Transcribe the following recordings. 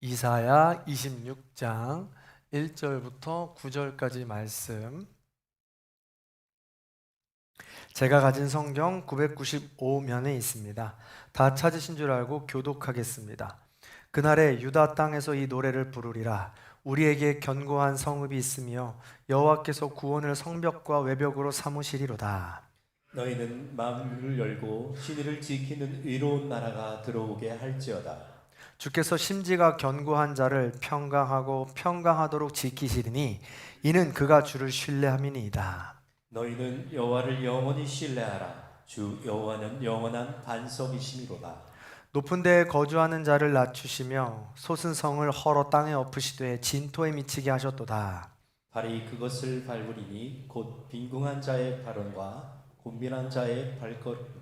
이사야 26장 1절부터 9절까지 말씀. 제가 가진 성경 995면에 있습니다. 다 찾으신 줄 알고 교독하겠습니다. 그날에 유다 땅에서 이 노래를 부르리라. 우리에게 견고한 성읍이 있으며 여호와께서 구원을 성벽과 외벽으로 삼으시리로다. 너희는 만물을 열고 신의를 지키는 의로운 나라가 들어오게 할지어다. 주께서 심지가 견고한 자를 평강하고 평강하도록 지키시리니 이는 그가 주를 신뢰함이니이다. 너희는 여호와를 영원히 신뢰하라. 주 여호와는 영원한 반석이심이로다. 높은 데에 거주하는 자를 낮추시며 솟은 성을 헐어 땅에 엎으시되 진토에 미치게 하셨도다. 발이 그것을 밟으리니 곧 빈궁한 자의 발언과 곤빈한 자의 발걸음.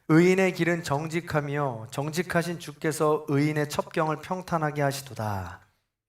의인의 길은 정직하며 정직하신 주께서 의인의 첩경을 평탄하게 하시도다.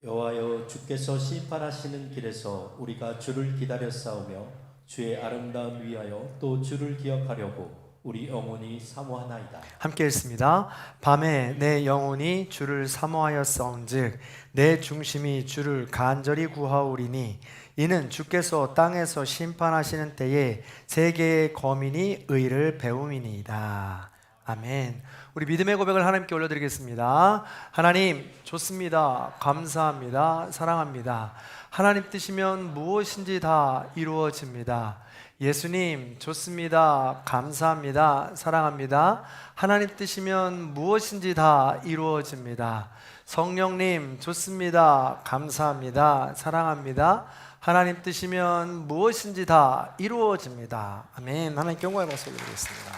여호와여, 주께서 심판하시는 길에서 우리가 주를 기다려 싸우며 주의 아름다움 위하여 또 주를 기억하려고 우리 영혼이 사모하나이다. 함께 읽습니다. 밤에 내 영혼이 주를 사모하였사온즉 내 중심이 주를 간절히 구하오리니 이는 주께서 땅에서 심판하시는 때에 세계의 거민이 의를 배움이니이다. 아멘. 우리 믿음의 고백을 하나님께 올려드리겠습니다. 하나님 좋습니다. 감사합니다. 사랑합니다. 하나님 뜻이면 무엇인지 다 이루어집니다. 예수님 좋습니다. 감사합니다. 사랑합니다. 하나님 뜻이면 무엇인지 다 이루어집니다. 성령님 좋습니다. 감사합니다. 사랑합니다. 하나님 뜻이면 무엇인지 다 이루어집니다. 아멘. 하나님께 영광의 박수 올리겠습니다.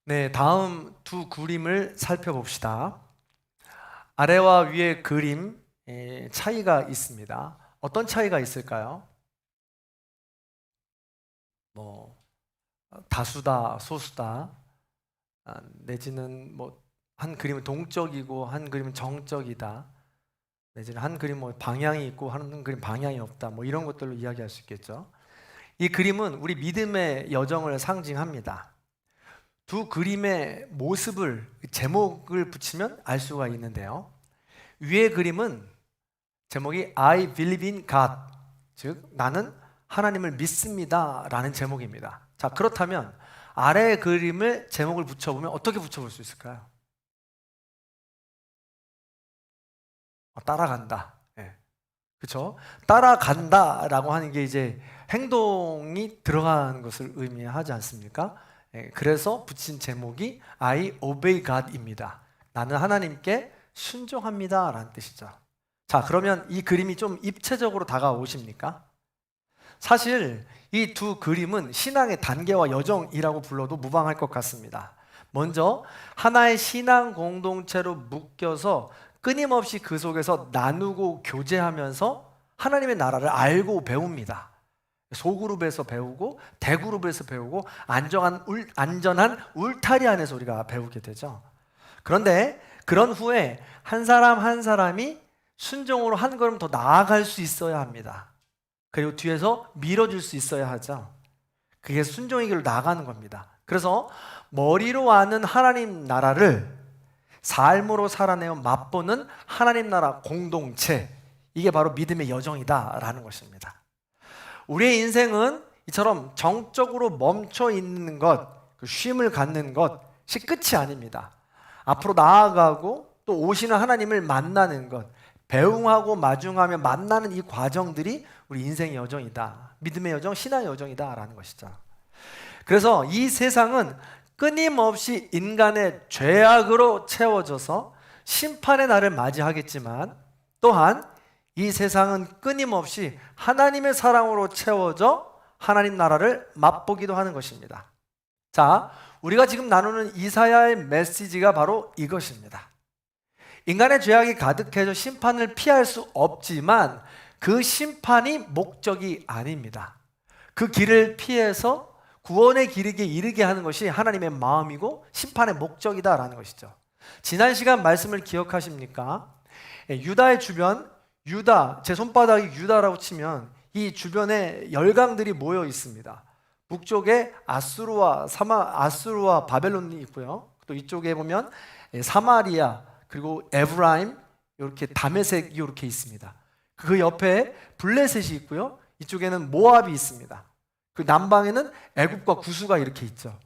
네, 다음 두 그림을 살펴봅시다. 아래와 위의 그림 차이가 있습니다. 어떤 차이가 있을까요? 다수다, 소수다, 내지는 한 그림은 동적이고 한 그림은 정적이다, 내지는 한 그림은 방향이 있고 한 그림 방향이 없다, 이런 것들로 이야기할 수 있겠죠. 이 그림은 우리 믿음의 여정을 상징합니다. 두 그림의 모습을 제목을 붙이면 알 수가 있는데요. 위의 그림은 제목이 I believe in God, 즉 나는 하나님을 믿습니다 라는 제목입니다. 자, 그렇다면 아래의 그림을 제목을 붙여보면 어떻게 붙여볼 수 있을까요? 따라간다. 그렇죠? 따라간다 라고 하는 게 이제 행동이 들어가는 것을 의미하지 않습니까? 그래서 붙인 제목이 I obey God입니다. 나는 하나님께 순종합니다 라는 뜻이죠. 자, 그러면 이 그림이 좀 입체적으로 다가오십니까? 사실 이 두 그림은 신앙의 단계와 여정이라고 불러도 무방할 것 같습니다. 먼저 하나의 신앙 공동체로 묶여서 끊임없이 그 속에서 나누고 교제하면서 하나님의 나라를 알고 배웁니다. 소그룹에서 배우고 대그룹에서 배우고 안전한 울타리 안에서 우리가 배우게 되죠. 그런데 그런 후에 한 사람 한 사람이 순종으로 한 걸음 더 나아갈 수 있어야 합니다. 그리고 뒤에서 밀어줄 수 있어야 하죠. 그게 순종의 길로 나가는 겁니다. 그래서 머리로 아는 하나님 나라를 삶으로 살아내어 맛보는 하나님 나라 공동체, 이게 바로 믿음의 여정이다라는 것입니다. 우리의 인생은 이처럼 정적으로 멈춰 있는 것, 쉼을 갖는 것이 끝이 아닙니다. 앞으로 나아가고 또 오시는 하나님을 만나는 것, 배웅하고 마중하며 만나는 이 과정들이 우리 인생의 여정이다, 믿음의 여정, 신앙의 여정이다라는 것이죠. 그래서 이 세상은 끊임없이 인간의 죄악으로 채워져서 심판의 날을 맞이하겠지만, 또한 이 세상은 끊임없이 하나님의 사랑으로 채워져 하나님 나라를 맛보기도 하는 것입니다. 자, 우리가 지금 나누는 이사야의 메시지가 바로 이것입니다. 인간의 죄악이 가득해져 심판을 피할 수 없지만 그 심판이 목적이 아닙니다. 그 길을 피해서 구원의 길에 이르게 하는 것이 하나님의 마음이고 심판의 목적이다라는 것이죠. 지난 시간 말씀을 기억하십니까? 유다의 주변, 유다, 제 손바닥이 유다라고 치면 이 주변에 열강들이 모여 있습니다. 북쪽에 아수르와 바벨론이 있고요. 또 이쪽에 보면 사마리아 그리고 에브라임 이렇게 다메섹이 이렇게 있습니다. 그 옆에 블레셋이 있고요. 이쪽에는 모압이 있습니다. 그 남방에는 애굽과 구수가 이렇게 있죠.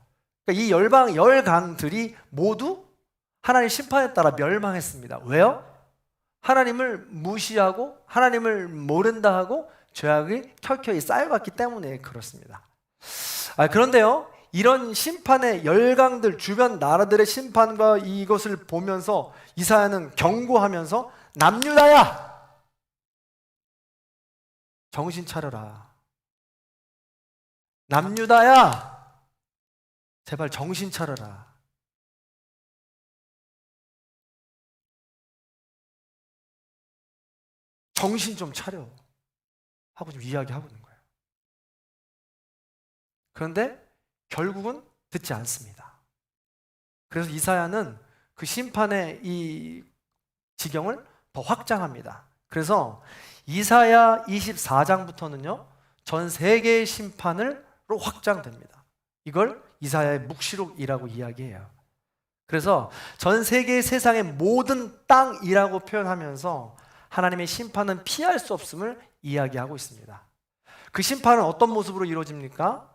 그러니까 이 열강들이 모두 하나님 심판에 따라 멸망했습니다. 왜요? 하나님을 무시하고 하나님을 모른다 하고 죄악이 켜켜이 쌓여갔기 때문에 그렇습니다. 그런데요, 이런 심판의 열강들, 주변 나라들의 심판과 이것을 보면서 이사야는 경고하면서 남유다야! 정신 차려라. 남유다야! 제발 정신 차려라. 정신 좀 차려. 하고 좀 이야기하고 있는 거예요. 그런데 결국은 듣지 않습니다. 그래서 이사야는 그 심판의 이 지경을 더 확장합니다. 그래서 이사야 24장부터는요, 전 세계의 심판으로 확장됩니다. 이걸 이사야의 묵시록이라고 이야기해요. 그래서 전 세계 세상의 모든 땅이라고 표현하면서 하나님의 심판은 피할 수 없음을 이야기하고 있습니다. 그 심판은 어떤 모습으로 이루어집니까?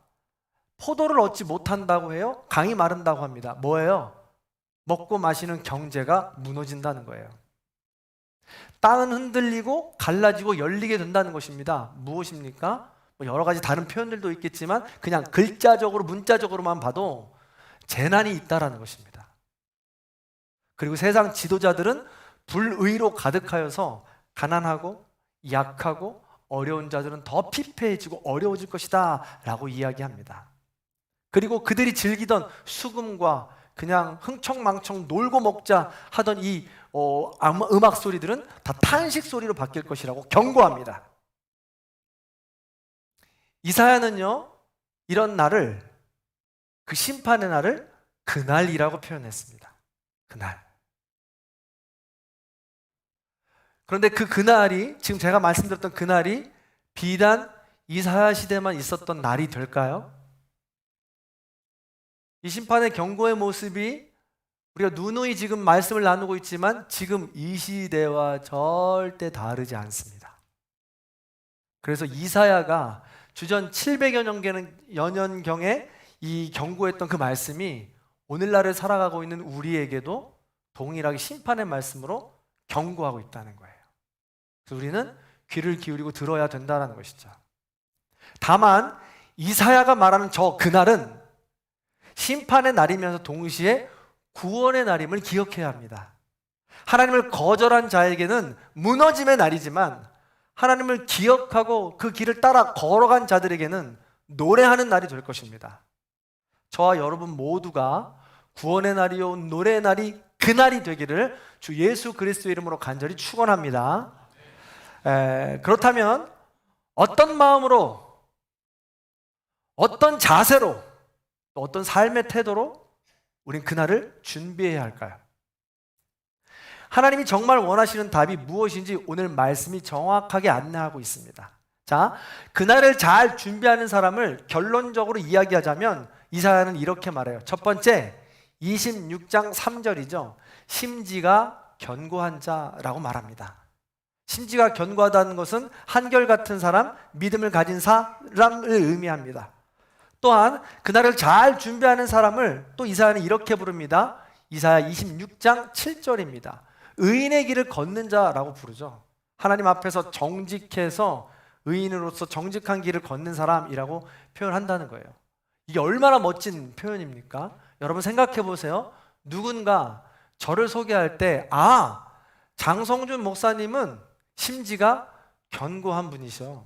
포도를 얻지 못한다고 해요? 강이 마른다고 합니다. 뭐예요? 먹고 마시는 경제가 무너진다는 거예요. 땅은 흔들리고 갈라지고 열리게 된다는 것입니다. 무엇입니까? 여러 가지 다른 표현들도 있겠지만 그냥 글자적으로 문자적으로만 봐도 재난이 있다라는 것입니다. 그리고 세상 지도자들은 불의로 가득하여서 가난하고 약하고 어려운 자들은 더 피폐해지고 어려워질 것이다 라고 이야기합니다. 그리고 그들이 즐기던 수금과 그냥 흥청망청 놀고 먹자 하던 이 음악 소리들은 다 탄식 소리로 바뀔 것이라고 경고합니다. 이사야는요, 이런 날을, 그 심판의 날을 그날이라고 표현했습니다. 그날. 그런데 그날이, 지금 제가 말씀드렸던 그날이 비단 이사야 시대만 있었던 날이 될까요? 이 심판의 경고의 모습이 우리가 누누이 지금 말씀을 나누고 있지만 지금 이 시대와 절대 다르지 않습니다. 그래서 이사야가 주전 700여 년경에 이 경고했던 그 말씀이 오늘날을 살아가고 있는 우리에게도 동일하게 심판의 말씀으로 경고하고 있다는 거예요. 그래서 우리는 귀를 기울이고 들어야 된다는 것이죠. 다만 이사야가 말하는 저 그날은 심판의 날이면서 동시에 구원의 날임을 기억해야 합니다. 하나님을 거절한 자에게는 무너짐의 날이지만 하나님을 기억하고 그 길을 따라 걸어간 자들에게는 노래하는 날이 될 것입니다. 저와 여러분 모두가 구원의 날이요 노래의 날이 그날이 되기를 주 예수 그리스도의 이름으로 간절히 축원합니다. 그렇다면 어떤 마음으로, 어떤 자세로, 어떤 삶의 태도로 우린 그날을 준비해야 할까요? 하나님이 정말 원하시는 답이 무엇인지 오늘 말씀이 정확하게 안내하고 있습니다. 자, 그날을 잘 준비하는 사람을 결론적으로 이야기하자면 이사야는 이렇게 말해요. 첫 번째, 26장 3절이죠. 심지가 견고한 자라고 말합니다. 심지가 견고하다는 것은 한결같은 사람, 믿음을 가진 사람을 의미합니다. 또한 그날을 잘 준비하는 사람을 또 이사야는 이렇게 부릅니다. 이사야 26장 7절입니다. 의인의 길을 걷는 자라고 부르죠. 하나님 앞에서 정직해서 의인으로서 정직한 길을 걷는 사람이라고 표현한다는 거예요. 이게 얼마나 멋진 표현입니까? 여러분 생각해 보세요. 누군가 저를 소개할 때 장성준 목사님은 심지가 견고한 분이셔.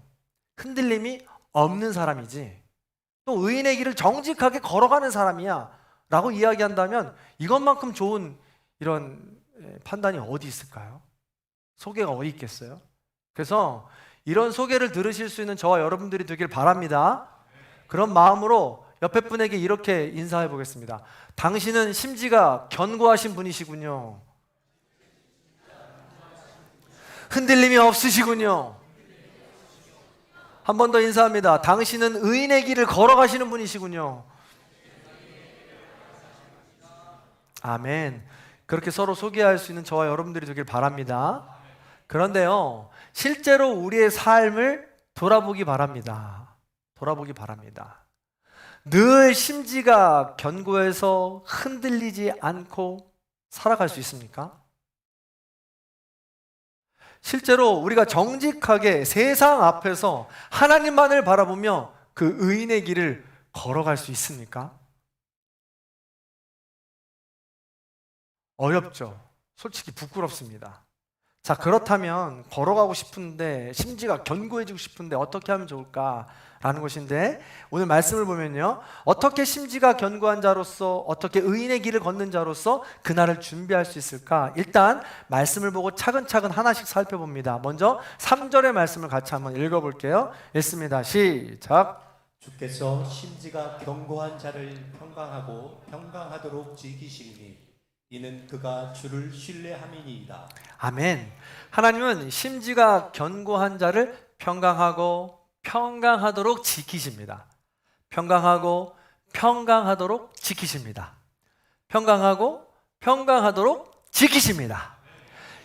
흔들림이 없는 사람이지. 또 의인의 길을 정직하게 걸어가는 사람이야 라고 이야기한다면 이것만큼 좋은 이런 판단이 어디 있을까요? 소개가 어디 있겠어요? 그래서 이런 소개를 들으실 수 있는 저와 여러분들이 되길 바랍니다. 그런 마음으로 옆에 분에게 이렇게 인사해 보겠습니다. 당신은 심지가 견고하신 분이시군요. 흔들림이 없으시군요. 한 번 더 인사합니다. 당신은 의인의 길을 걸어가시는 분이시군요. 아멘. 그렇게 서로 소개할 수 있는 저와 여러분들이 되길 바랍니다. 그런데요, 실제로 우리의 삶을 돌아보기 바랍니다. 돌아보기 바랍니다. 늘 심지가 견고해서 흔들리지 않고 살아갈 수 있습니까? 실제로 우리가 정직하게 세상 앞에서 하나님만을 바라보며 그 의인의 길을 걸어갈 수 있습니까? 어렵죠. 솔직히 부끄럽습니다. 자, 그렇다면 걸어가고 싶은데, 심지가 견고해지고 싶은데 어떻게 하면 좋을까라는 것인데, 오늘 말씀을 보면요, 어떻게 심지가 견고한 자로서, 어떻게 의인의 길을 걷는 자로서 그날을 준비할 수 있을까? 일단 말씀을 보고 차근차근 하나씩 살펴봅니다. 먼저 3절의 말씀을 같이 한번 읽어볼게요. 읽습니다. 시작. 주께서 심지가 견고한 자를 평강하고 평강하도록 지키시니 이는 그가 주를 신뢰함이니이다. 아멘. 하나님은 심지가 견고한 자를 평강하고 평강하도록 지키십니다. 평강하고 평강하도록 지키십니다. 평강하고 평강하도록 지키십니다.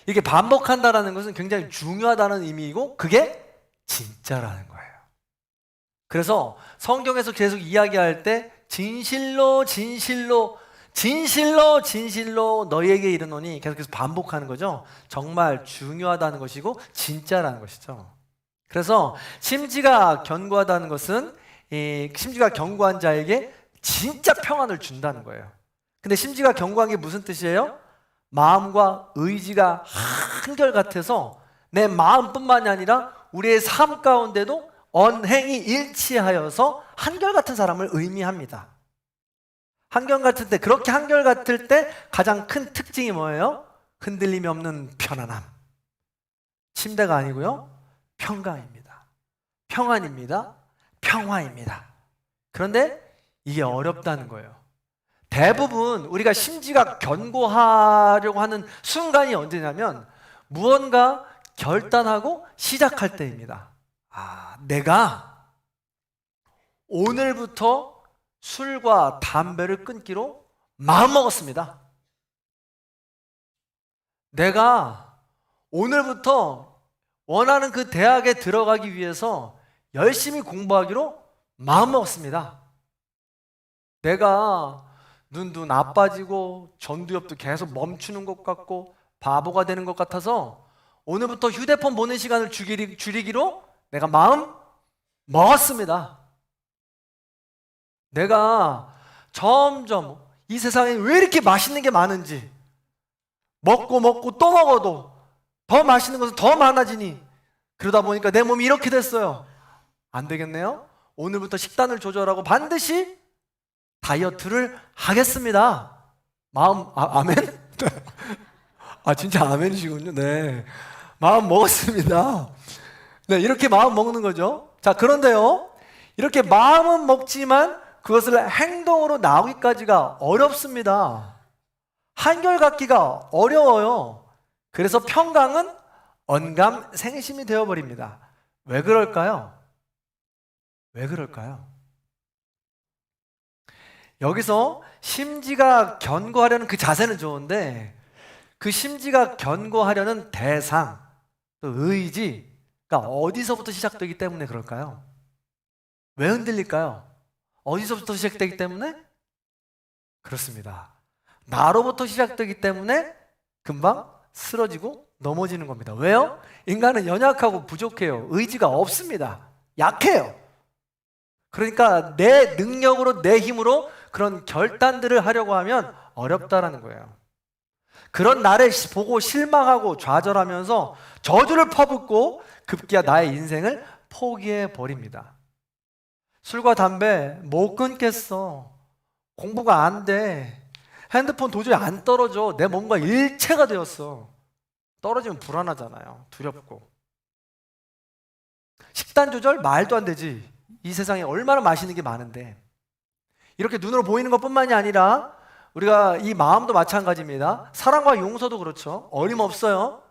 이게 반복한다는 것은 굉장히 중요하다는 의미이고 그게 진짜라는 거예요. 그래서 성경에서 계속 이야기할 때 진실로 진실로 진실로 진실로 너희에게 이르노니 계속해서 반복하는 거죠. 정말 중요하다는 것이고 진짜라는 것이죠. 그래서 심지가 견고하다는 것은 심지가 견고한 자에게 진짜 평안을 준다는 거예요. 근데 심지가 견고한 게 무슨 뜻이에요? 마음과 의지가 한결같아서 내 마음뿐만이 아니라 우리의 삶 가운데도 언행이 일치하여서 한결같은 사람을 의미합니다. 한결같을 때, 그렇게 한결같을 때 가장 큰 특징이 뭐예요? 흔들림이 없는 편안함. 침대가 아니고요, 평강입니다. 평안입니다. 평화입니다. 그런데 이게 어렵다는 거예요. 대부분 우리가 심지가 견고하려고 하는 순간이 언제냐면 무언가 결단하고 시작할 때입니다. 내가 오늘부터 술과 담배를 끊기로 마음먹었습니다. 내가 오늘부터 원하는 그 대학에 들어가기 위해서 열심히 공부하기로 마음먹었습니다. 내가 눈도 나빠지고 전두엽도 계속 멈추는 것 같고 바보가 되는 것 같아서 오늘부터 휴대폰 보는 시간을 줄이기로 내가 마음 먹었습니다. 내가 점점 이 세상에 왜 이렇게 맛있는 게 많은지 먹고 또 먹어도 더 맛있는 것은 더 많아지니 그러다 보니까 내 몸이 이렇게 됐어요. 안 되겠네요. 오늘부터 식단을 조절하고 반드시 다이어트를 하겠습니다. 마음 아멘? 진짜 아멘이시군요. 네, 마음 먹었습니다. 네, 이렇게 마음 먹는 거죠. 자, 그런데요, 이렇게 마음은 먹지만 그것을 행동으로 나오기까지가 어렵습니다. 한결같기가 어려워요. 그래서 평강은 언감생심이 되어버립니다. 왜 그럴까요? 왜 그럴까요? 여기서 심지가 견고하려는 그 자세는 좋은데 그 심지가 견고하려는 대상, 또 의지가 어디서부터 시작되기 때문에 그럴까요? 왜 흔들릴까요? 어디서부터 시작되기 때문에? 그렇습니다. 나로부터 시작되기 때문에 금방 쓰러지고 넘어지는 겁니다. 왜요? 인간은 연약하고 부족해요. 의지가 없습니다. 약해요. 그러니까 내 능력으로 내 힘으로 그런 결단들을 하려고 하면 어렵다라는 거예요. 그런 나를 보고 실망하고 좌절하면서 저주를 퍼붓고 급기야 나의 인생을 포기해 버립니다. 술과 담배 못 끊겠어. 공부가 안 돼. 핸드폰 도저히 안 떨어져. 내 몸과 일체가 되었어. 떨어지면 불안하잖아요. 두렵고. 식단 조절 말도 안 되지. 이 세상에 얼마나 맛있는 게 많은데. 이렇게 눈으로 보이는 것뿐만이 아니라 우리가 이 마음도 마찬가지입니다. 사랑과 용서도 그렇죠. 어림없어요.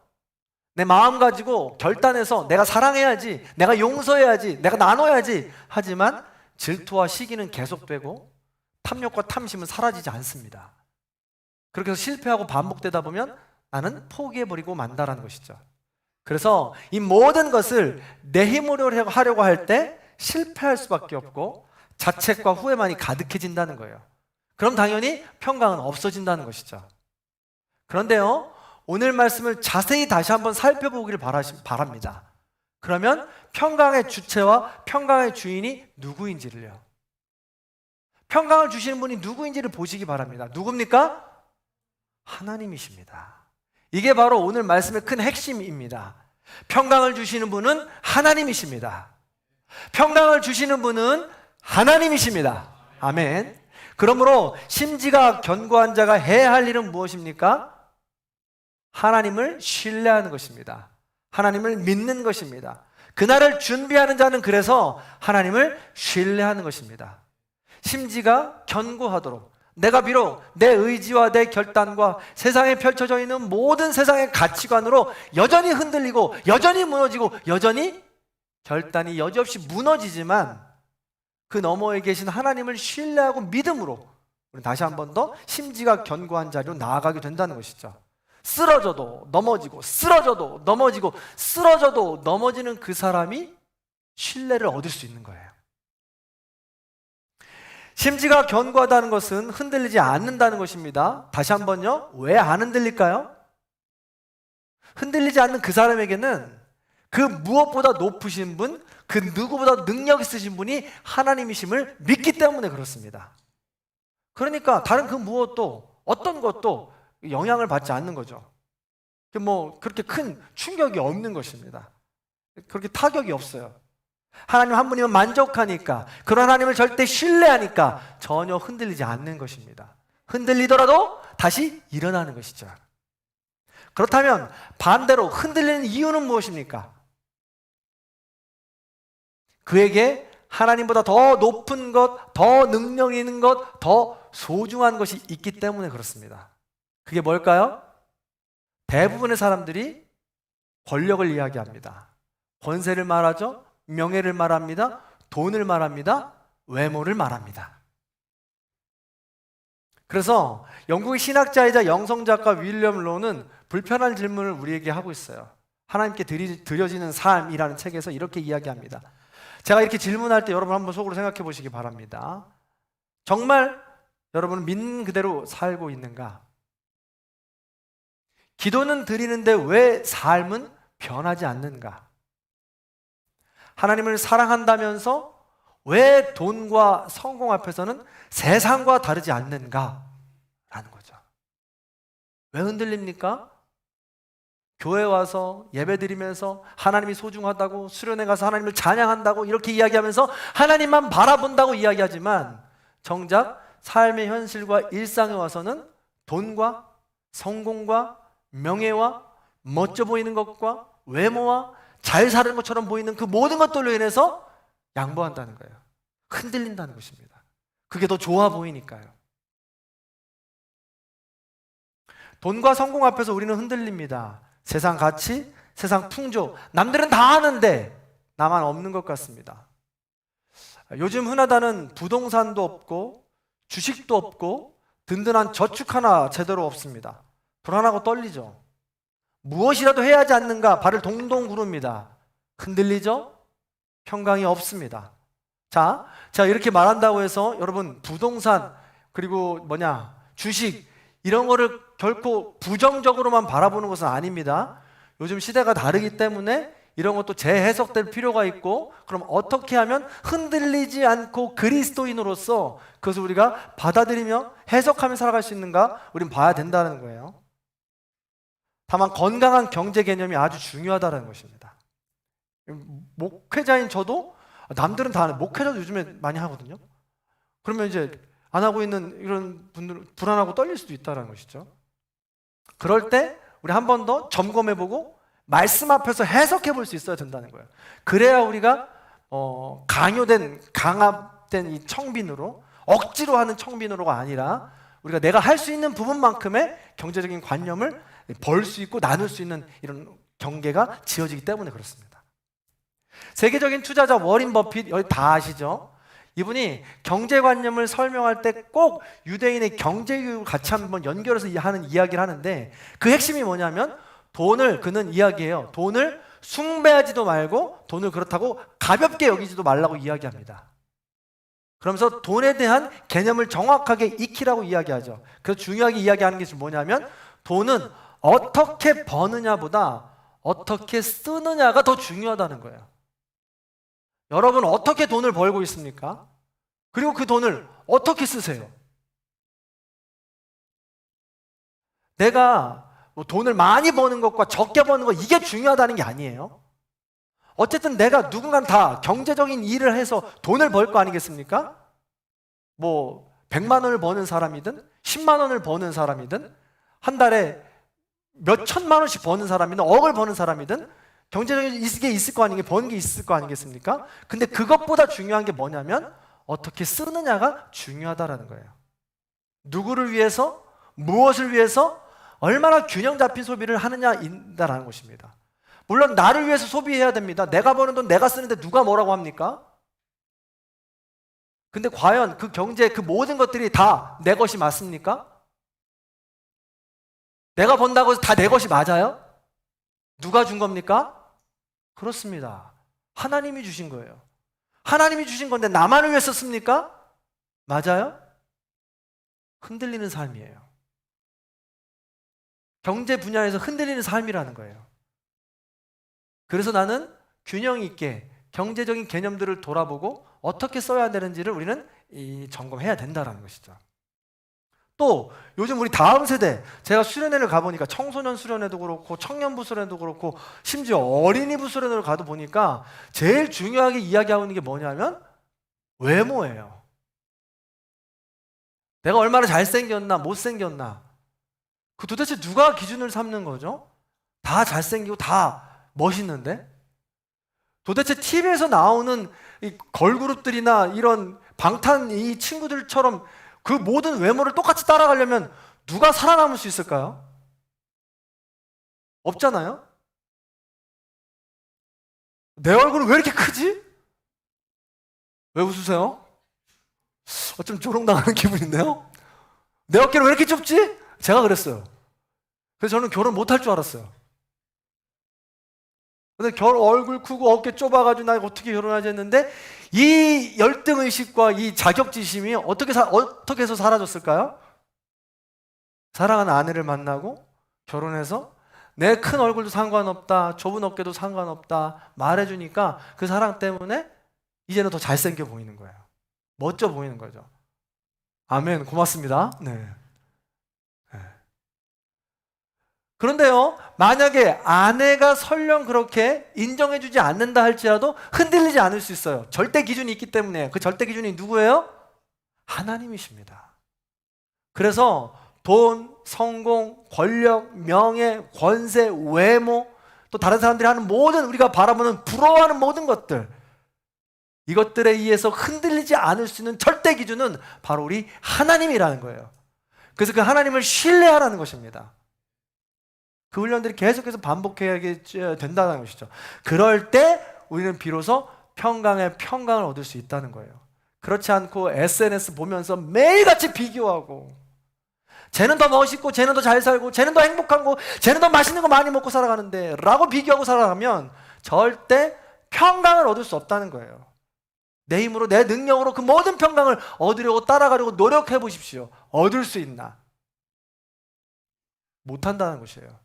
내 마음 가지고 결단해서 내가 사랑해야지, 내가 용서해야지, 내가 나눠야지 하지만 질투와 시기는 계속되고 탐욕과 탐심은 사라지지 않습니다. 그렇게 해서 실패하고 반복되다 보면 나는 포기해버리고 만다라는 것이죠. 그래서 이 모든 것을 내 힘으로 하려고 할 때 실패할 수밖에 없고 자책과 후회만이 가득해진다는 거예요. 그럼 당연히 평강은 없어진다는 것이죠. 그런데요, 오늘 말씀을 자세히 다시 한번 살펴보기를 바랍니다. 그러면 평강의 주체와 평강의 주인이 누구인지를요. 평강을 주시는 분이 누구인지를 보시기 바랍니다. 누굽니까? 하나님이십니다. 이게 바로 오늘 말씀의 큰 핵심입니다. 평강을 주시는 분은 하나님이십니다. 평강을 주시는 분은 하나님이십니다. 아멘. 그러므로 심지가 견고한 자가 해야 할 일은 무엇입니까? 하나님을 신뢰하는 것입니다. 하나님을 믿는 것입니다. 그날을 준비하는 자는 그래서 하나님을 신뢰하는 것입니다. 심지가 견고하도록 내가 비록 내 의지와 내 결단과 세상에 펼쳐져 있는 모든 세상의 가치관으로 여전히 흔들리고 여전히 무너지고 여전히 결단이 여지없이 무너지지만 그 너머에 계신 하나님을 신뢰하고 믿음으로 우리는 다시 한 번 더 심지가 견고한 자리로 나아가게 된다는 것이죠. 쓰러져도 넘어지고 쓰러져도 넘어지고 쓰러져도 넘어지는 그 사람이 신뢰를 얻을 수 있는 거예요. 심지가 견고하다는 것은 흔들리지 않는다는 것입니다. 다시 한번요. 왜 안 흔들릴까요? 흔들리지 않는 그 사람에게는 그 무엇보다 높으신 분, 그 누구보다 능력 있으신 분이 하나님이심을 믿기 때문에 그렇습니다. 그러니까 다른 그 무엇도 어떤 것도 영향을 받지 않는 거죠. 그렇게 큰 충격이 없는 것입니다. 그렇게 타격이 없어요. 하나님 한 분이면 만족하니까, 그런 하나님을 절대 신뢰하니까 전혀 흔들리지 않는 것입니다. 흔들리더라도 다시 일어나는 것이죠. 그렇다면 반대로 흔들리는 이유는 무엇입니까? 그에게 하나님보다 더 높은 것, 더 능력 있는 것, 더 소중한 것이 있기 때문에 그렇습니다. 그게 뭘까요? 대부분의 사람들이 권력을 이야기합니다. 권세를 말하죠. 명예를 말합니다. 돈을 말합니다. 외모를 말합니다. 그래서 영국의 신학자이자 영성작가 윌리엄 로는 불편한 질문을 우리에게 하고 있어요. 하나님께 드려지는 삶이라는 책에서 이렇게 이야기합니다. 제가 이렇게 질문할 때 여러분 한번 속으로 생각해 보시기 바랍니다. 정말 여러분은 믿는 그대로 살고 있는가? 기도는 드리는데 왜 삶은 변하지 않는가? 하나님을 사랑한다면서 왜 돈과 성공 앞에서는 세상과 다르지 않는가? 라는 거죠. 왜 흔들립니까? 교회 와서 예배 드리면서 하나님이 소중하다고, 수련회 가서 하나님을 찬양한다고 이렇게 이야기하면서 하나님만 바라본다고 이야기하지만 정작 삶의 현실과 일상에 와서는 돈과 성공과 명예와 멋져 보이는 것과 외모와 잘 사는 것처럼 보이는 그 모든 것들로 인해서 양보한다는 거예요. 흔들린다는 것입니다. 그게 더 좋아 보이니까요. 돈과 성공 앞에서 우리는 흔들립니다. 세상 가치, 세상 풍조, 남들은 다 하는데 나만 없는 것 같습니다. 요즘 흔하다는 부동산도 없고 주식도 없고 든든한 저축 하나 제대로 없습니다. 불안하고 떨리죠. 무엇이라도 해야 하지 않는가 발을 동동 구릅니다. 흔들리죠? 평강이 없습니다. 자, 제가 이렇게 말한다고 해서 여러분 부동산 그리고 주식 이런 거를 결코 부정적으로만 바라보는 것은 아닙니다. 요즘 시대가 다르기 때문에 이런 것도 재해석될 필요가 있고, 그럼 어떻게 하면 흔들리지 않고 그리스도인으로서 그것을 우리가 받아들이며 해석하며 살아갈 수 있는가 우린 봐야 된다는 거예요. 다만 건강한 경제 개념이 아주 중요하다는 것입니다. 목회자인 저도 남들은 다 하는, 목회자도 요즘에 많이 하거든요. 그러면 이제 안 하고 있는 이런 분들은 불안하고 떨릴 수도 있다는 것이죠. 그럴 때 우리 한 번 더 점검해보고 말씀 앞에서 해석해볼 수 있어야 된다는 거예요. 그래야 우리가 강압된 이 청빈으로, 억지로 하는 청빈으로가 아니라 우리가 내가 할 수 있는 부분만큼의 경제적인 관념을 벌 수 있고 나눌 수 있는 이런 경계가 지어지기 때문에 그렇습니다. 세계적인 투자자 워린 버핏, 여기 다 아시죠? 이분이 경제관념을 설명할 때 꼭 유대인의 경제교육을 같이 한번 연결해서 하는 이야기를 하는데 그 핵심이 뭐냐면 돈을 그는 이야기해요. 돈을 숭배하지도 말고 돈을 그렇다고 가볍게 여기지도 말라고 이야기합니다. 그러면서 돈에 대한 개념을 정확하게 익히라고 이야기하죠. 그래서 중요하게 이야기하는 게 뭐냐면 돈은 어떻게 버느냐보다 어떻게 쓰느냐가 더 중요하다는 거예요. 여러분 어떻게 돈을 벌고 있습니까? 그리고 그 돈을 어떻게 쓰세요? 내가 뭐 돈을 많이 버는 것과 적게 버는 것 이게 중요하다는 게 아니에요. 어쨌든 내가 누군가는 다 경제적인 일을 해서 돈을 벌 거 아니겠습니까? 뭐 100만 원을 버는 사람이든 10만 원을 버는 사람이든 한 달에 몇 천만 원씩 버는 사람이든 억을 버는 사람이든 경제적인 게 있을 거 아니겠, 버는 게 있을 거 아니겠습니까? 근데 그것보다 중요한 게 뭐냐면 어떻게 쓰느냐가 중요하다라는 거예요. 누구를 위해서, 무엇을 위해서, 얼마나 균형 잡힌 소비를 하느냐인다라는 것입니다. 물론 나를 위해서 소비해야 됩니다. 내가 버는 돈 내가 쓰는데 누가 뭐라고 합니까? 근데 과연 그 경제, 그 모든 것들이 다 내 것이 맞습니까? 내가 번다고 해서 다 내 것이 맞아요? 누가 준 겁니까? 그렇습니다. 하나님이 주신 거예요. 하나님이 주신 건데 나만을 위해 썼습니까? 맞아요? 흔들리는 삶이에요. 경제 분야에서 흔들리는 삶이라는 거예요. 그래서 나는 균형 있게 경제적인 개념들을 돌아보고 어떻게 써야 되는지를 우리는 점검해야 된다는 것이죠. 또 요즘 우리 다음 세대, 제가 수련회를 가보니까 청소년 수련회도 그렇고 청년부 수련회도 그렇고 심지어 어린이부 수련회를 가도 보니까 제일 중요하게 이야기하고 있는 게 뭐냐면 외모예요. 내가 얼마나 잘생겼나 못생겼나, 그 도대체 누가 기준을 삼는 거죠? 다 잘생기고 다 멋있는데 도대체 TV에서 나오는 이 걸그룹들이나 이런 방탄 이 친구들처럼 그 모든 외모를 똑같이 따라가려면 누가 살아남을 수 있을까요? 없잖아요? 내 얼굴은 왜 이렇게 크지? 왜 웃으세요? 좀 조롱당하는 기분인데요? 내 어깨는 왜 이렇게 좁지? 제가 그랬어요. 그래서 저는 결혼 못할 줄 알았어요. 근데 얼굴 크고 어깨 좁아가지고 나 어떻게 결혼하지 했는데 이 열등의식과 이 자격지심이 어떻게 해서 사라졌을까요? 사랑하는 아내를 만나고 결혼해서 내 큰 얼굴도 상관없다, 좁은 어깨도 상관없다 말해주니까 그 사랑 때문에 이제는 더 잘생겨 보이는 거예요. 멋져 보이는 거죠. 아멘, 고맙습니다. 네. 그런데요, 만약에 아내가 설령 그렇게 인정해주지 않는다 할지라도 흔들리지 않을 수 있어요. 절대 기준이 있기 때문에. 그 절대 기준이 누구예요? 하나님이십니다. 그래서 돈, 성공, 권력, 명예, 권세, 외모, 또 다른 사람들이 하는 모든 우리가 바라보는 부러워하는 모든 것들, 이것들에 의해서 흔들리지 않을 수 있는 절대 기준은 바로 우리 하나님이라는 거예요. 그래서 그 하나님을 신뢰하라는 것입니다. 그 훈련들이 계속해서 반복해야 된다는 것이죠. 그럴 때 우리는 비로소 평강의 평강을 얻을 수 있다는 거예요. 그렇지 않고 SNS 보면서 매일같이 비교하고 쟤는 더 멋있고 쟤는 더 잘 살고 쟤는 더 행복하고 쟤는 더 맛있는 거 많이 먹고 살아가는데 라고 비교하고 살아가면 절대 평강을 얻을 수 없다는 거예요. 내 힘으로 내 능력으로 그 모든 평강을 얻으려고 따라가려고 노력해 보십시오. 얻을 수 있나? 못한다는 것이에요.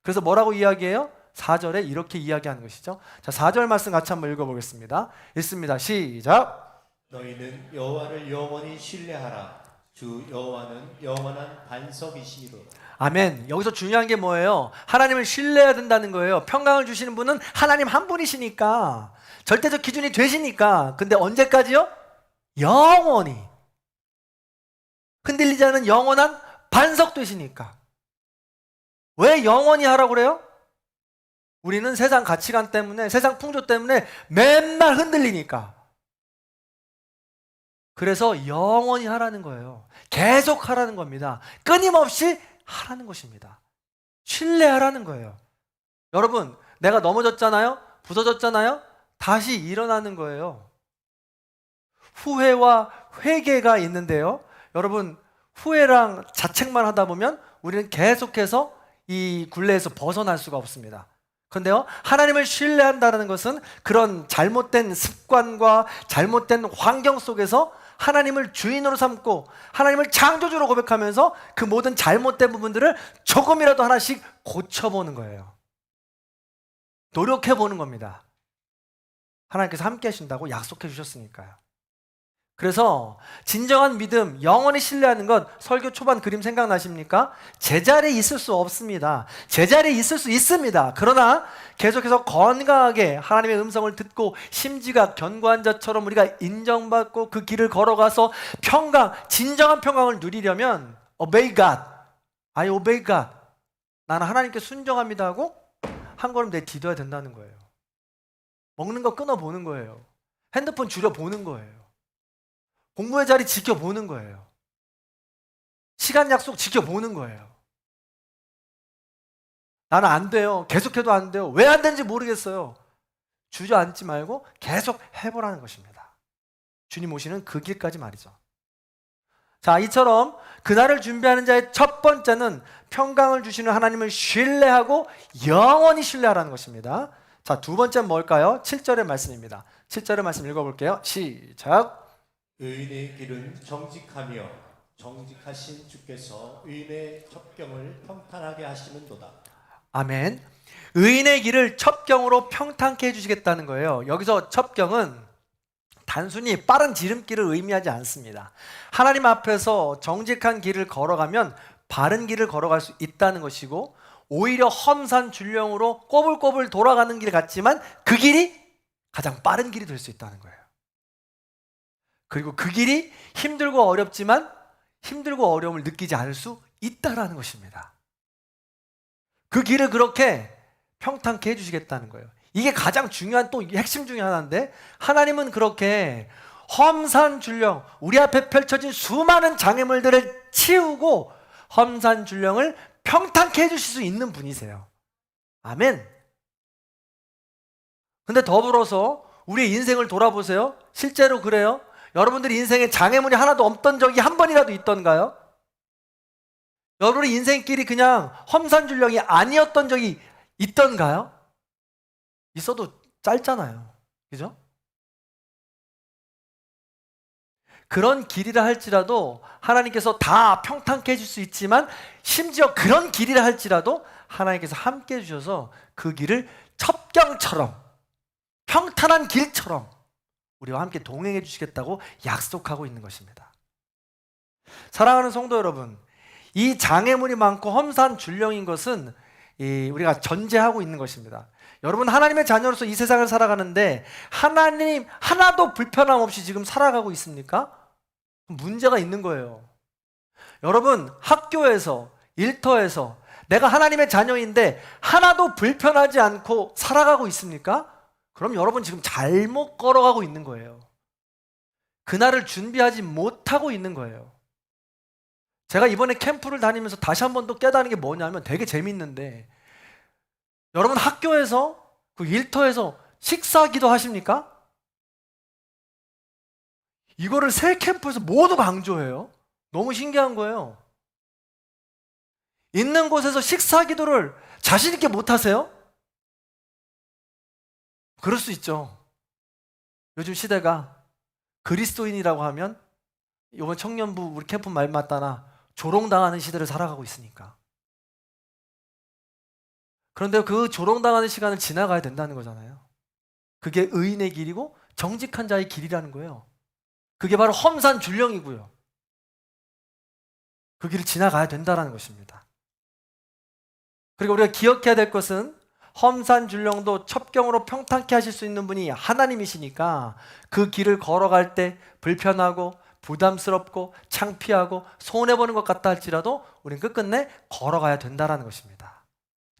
그래서 뭐라고 이야기해요? 4절에 이렇게 이야기하는 것이죠. 자, 4절 말씀 같이 한번 읽어보겠습니다. 읽습니다. 시작. 너희는 여호와를 영원히 신뢰하라. 주 여호와는 영원한 반석이시로. 아멘. 여기서 중요한 게 뭐예요? 하나님을 신뢰해야 된다는 거예요. 평강을 주시는 분은 하나님 한 분이시니까, 절대적 기준이 되시니까. 근데 언제까지요? 영원히. 흔들리지 않는 영원한 반석 되시니까. 왜 영원히 하라고 그래요? 우리는 세상 가치관 때문에, 세상 풍조 때문에 맨날 흔들리니까. 그래서 영원히 하라는 거예요. 계속 하라는 겁니다. 끊임없이 하라는 것입니다. 신뢰하라는 거예요. 여러분, 내가 넘어졌잖아요? 부서졌잖아요? 다시 일어나는 거예요. 후회와 회개가 있는데요. 여러분, 후회랑 자책만 하다 보면 우리는 계속해서 이 굴레에서 벗어날 수가 없습니다. 그런데요, 하나님을 신뢰한다는 것은 그런 잘못된 습관과 잘못된 환경 속에서 하나님을 주인으로 삼고 하나님을 창조주로 고백하면서 그 모든 잘못된 부분들을 조금이라도 하나씩 고쳐보는 거예요. 노력해보는 겁니다. 하나님께서 함께 하신다고 약속해 주셨으니까요. 그래서 진정한 믿음, 영원히 신뢰하는 것, 설교 초반 그림 생각나십니까? 제자리에 있을 수 없습니다. 제자리에 있을 수 있습니다. 그러나 계속해서 건강하게 하나님의 음성을 듣고 심지가 견고한 자처럼 우리가 인정받고 그 길을 걸어가서 평강, 진정한 평강을 누리려면 Obey God, I obey God, 나는 하나님께 순종합니다 하고 한 걸음 내디뎌야 된다는 거예요. 먹는 거 끊어보는 거예요. 핸드폰 줄여보는 거예요. 공부의 자리 지켜보는 거예요. 시간 약속 지켜보는 거예요. 나는 안 돼요. 계속해도 안 돼요. 왜 안 되는지 모르겠어요. 주저앉지 말고 계속 해보라는 것입니다. 주님 오시는 그 길까지 말이죠. 자, 이처럼 그날을 준비하는 자의 첫 번째는 평강을 주시는 하나님을 신뢰하고 영원히 신뢰하라는 것입니다. 자, 두 번째는 뭘까요? 7절의 말씀입니다. 7절의 말씀 읽어볼게요. 시작. 의인의 길은 정직하며 정직하신 주께서 의인의 첩경을 평탄하게 하시는도다. 아멘. 의인의 길을 첩경으로 평탄케 해주시겠다는 거예요. 여기서 첩경은 단순히 빠른 지름길을 의미하지 않습니다. 하나님 앞에서 정직한 길을 걸어가면 바른 길을 걸어갈 수 있다는 것이고, 오히려 험산 줄령으로 꼬불꼬불 돌아가는 길 같지만 그 길이 가장 빠른 길이 될 수 있다는 거예요. 그리고 그 길이 힘들고 어렵지만 힘들고 어려움을 느끼지 않을 수 있다라는 것입니다. 그 길을 그렇게 평탄케 해주시겠다는 거예요. 이게 가장 중요한 또 핵심 중에 하나인데, 하나님은 그렇게 험산줄령, 우리 앞에 펼쳐진 수많은 장애물들을 치우고 험산줄령을 평탄케 해주실 수 있는 분이세요. 아멘. 근데 더불어서 우리의 인생을 돌아보세요. 실제로 그래요? 여러분들이 인생에 장애물이 하나도 없던 적이 한 번이라도 있던가요? 여러분의 인생길이 그냥 험산줄령이 아니었던 적이 있던가요? 있어도 짧잖아요. 그죠? 그런 길이라 할지라도 하나님께서 다 평탄케 해줄 수 있지만, 심지어 그런 길이라 할지라도 하나님께서 함께 해주셔서 그 길을 첩경처럼 평탄한 길처럼 우리와 함께 동행해 주시겠다고 약속하고 있는 것입니다. 사랑하는 성도 여러분, 이 장애물이 많고 험산줄령인 것은 우리가 전제하고 있는 것입니다. 여러분, 하나님의 자녀로서 이 세상을 살아가는데 하나님 하나도 불편함 없이 지금 살아가고 있습니까? 문제가 있는 거예요. 여러분, 학교에서, 일터에서 내가 하나님의 자녀인데 하나도 불편하지 않고 살아가고 있습니까? 그럼 여러분 지금 잘못 걸어가고 있는 거예요. 그날을 준비하지 못하고 있는 거예요. 제가 이번에 캠프를 다니면서 다시 한 번 더 깨달은 게 뭐냐면, 되게 재밌는데, 여러분 학교에서, 그 일터에서 식사기도 하십니까? 이거를 새 캠프에서 모두 강조해요. 너무 신기한 거예요. 있는 곳에서 식사기도를 자신 있게 못 하세요? 그럴 수 있죠. 요즘 시대가 그리스도인이라고 하면, 이번 청년부 우리 캠프 말 맞다나 조롱당하는 시대를 살아가고 있으니까. 그런데 그 조롱당하는 시간을 지나가야 된다는 거잖아요. 그게 의인의 길이고 정직한 자의 길이라는 거예요. 그게 바로 험산줄령이고요. 그 길을 지나가야 된다는 것입니다. 그리고 우리가 기억해야 될 것은, 험산줄령도 첩경으로 평탄케 하실 수 있는 분이 하나님이시니까 그 길을 걸어갈 때 불편하고 부담스럽고 창피하고 손해보는 것 같다 할지라도 우리는 끝끝내 걸어가야 된다는 것입니다.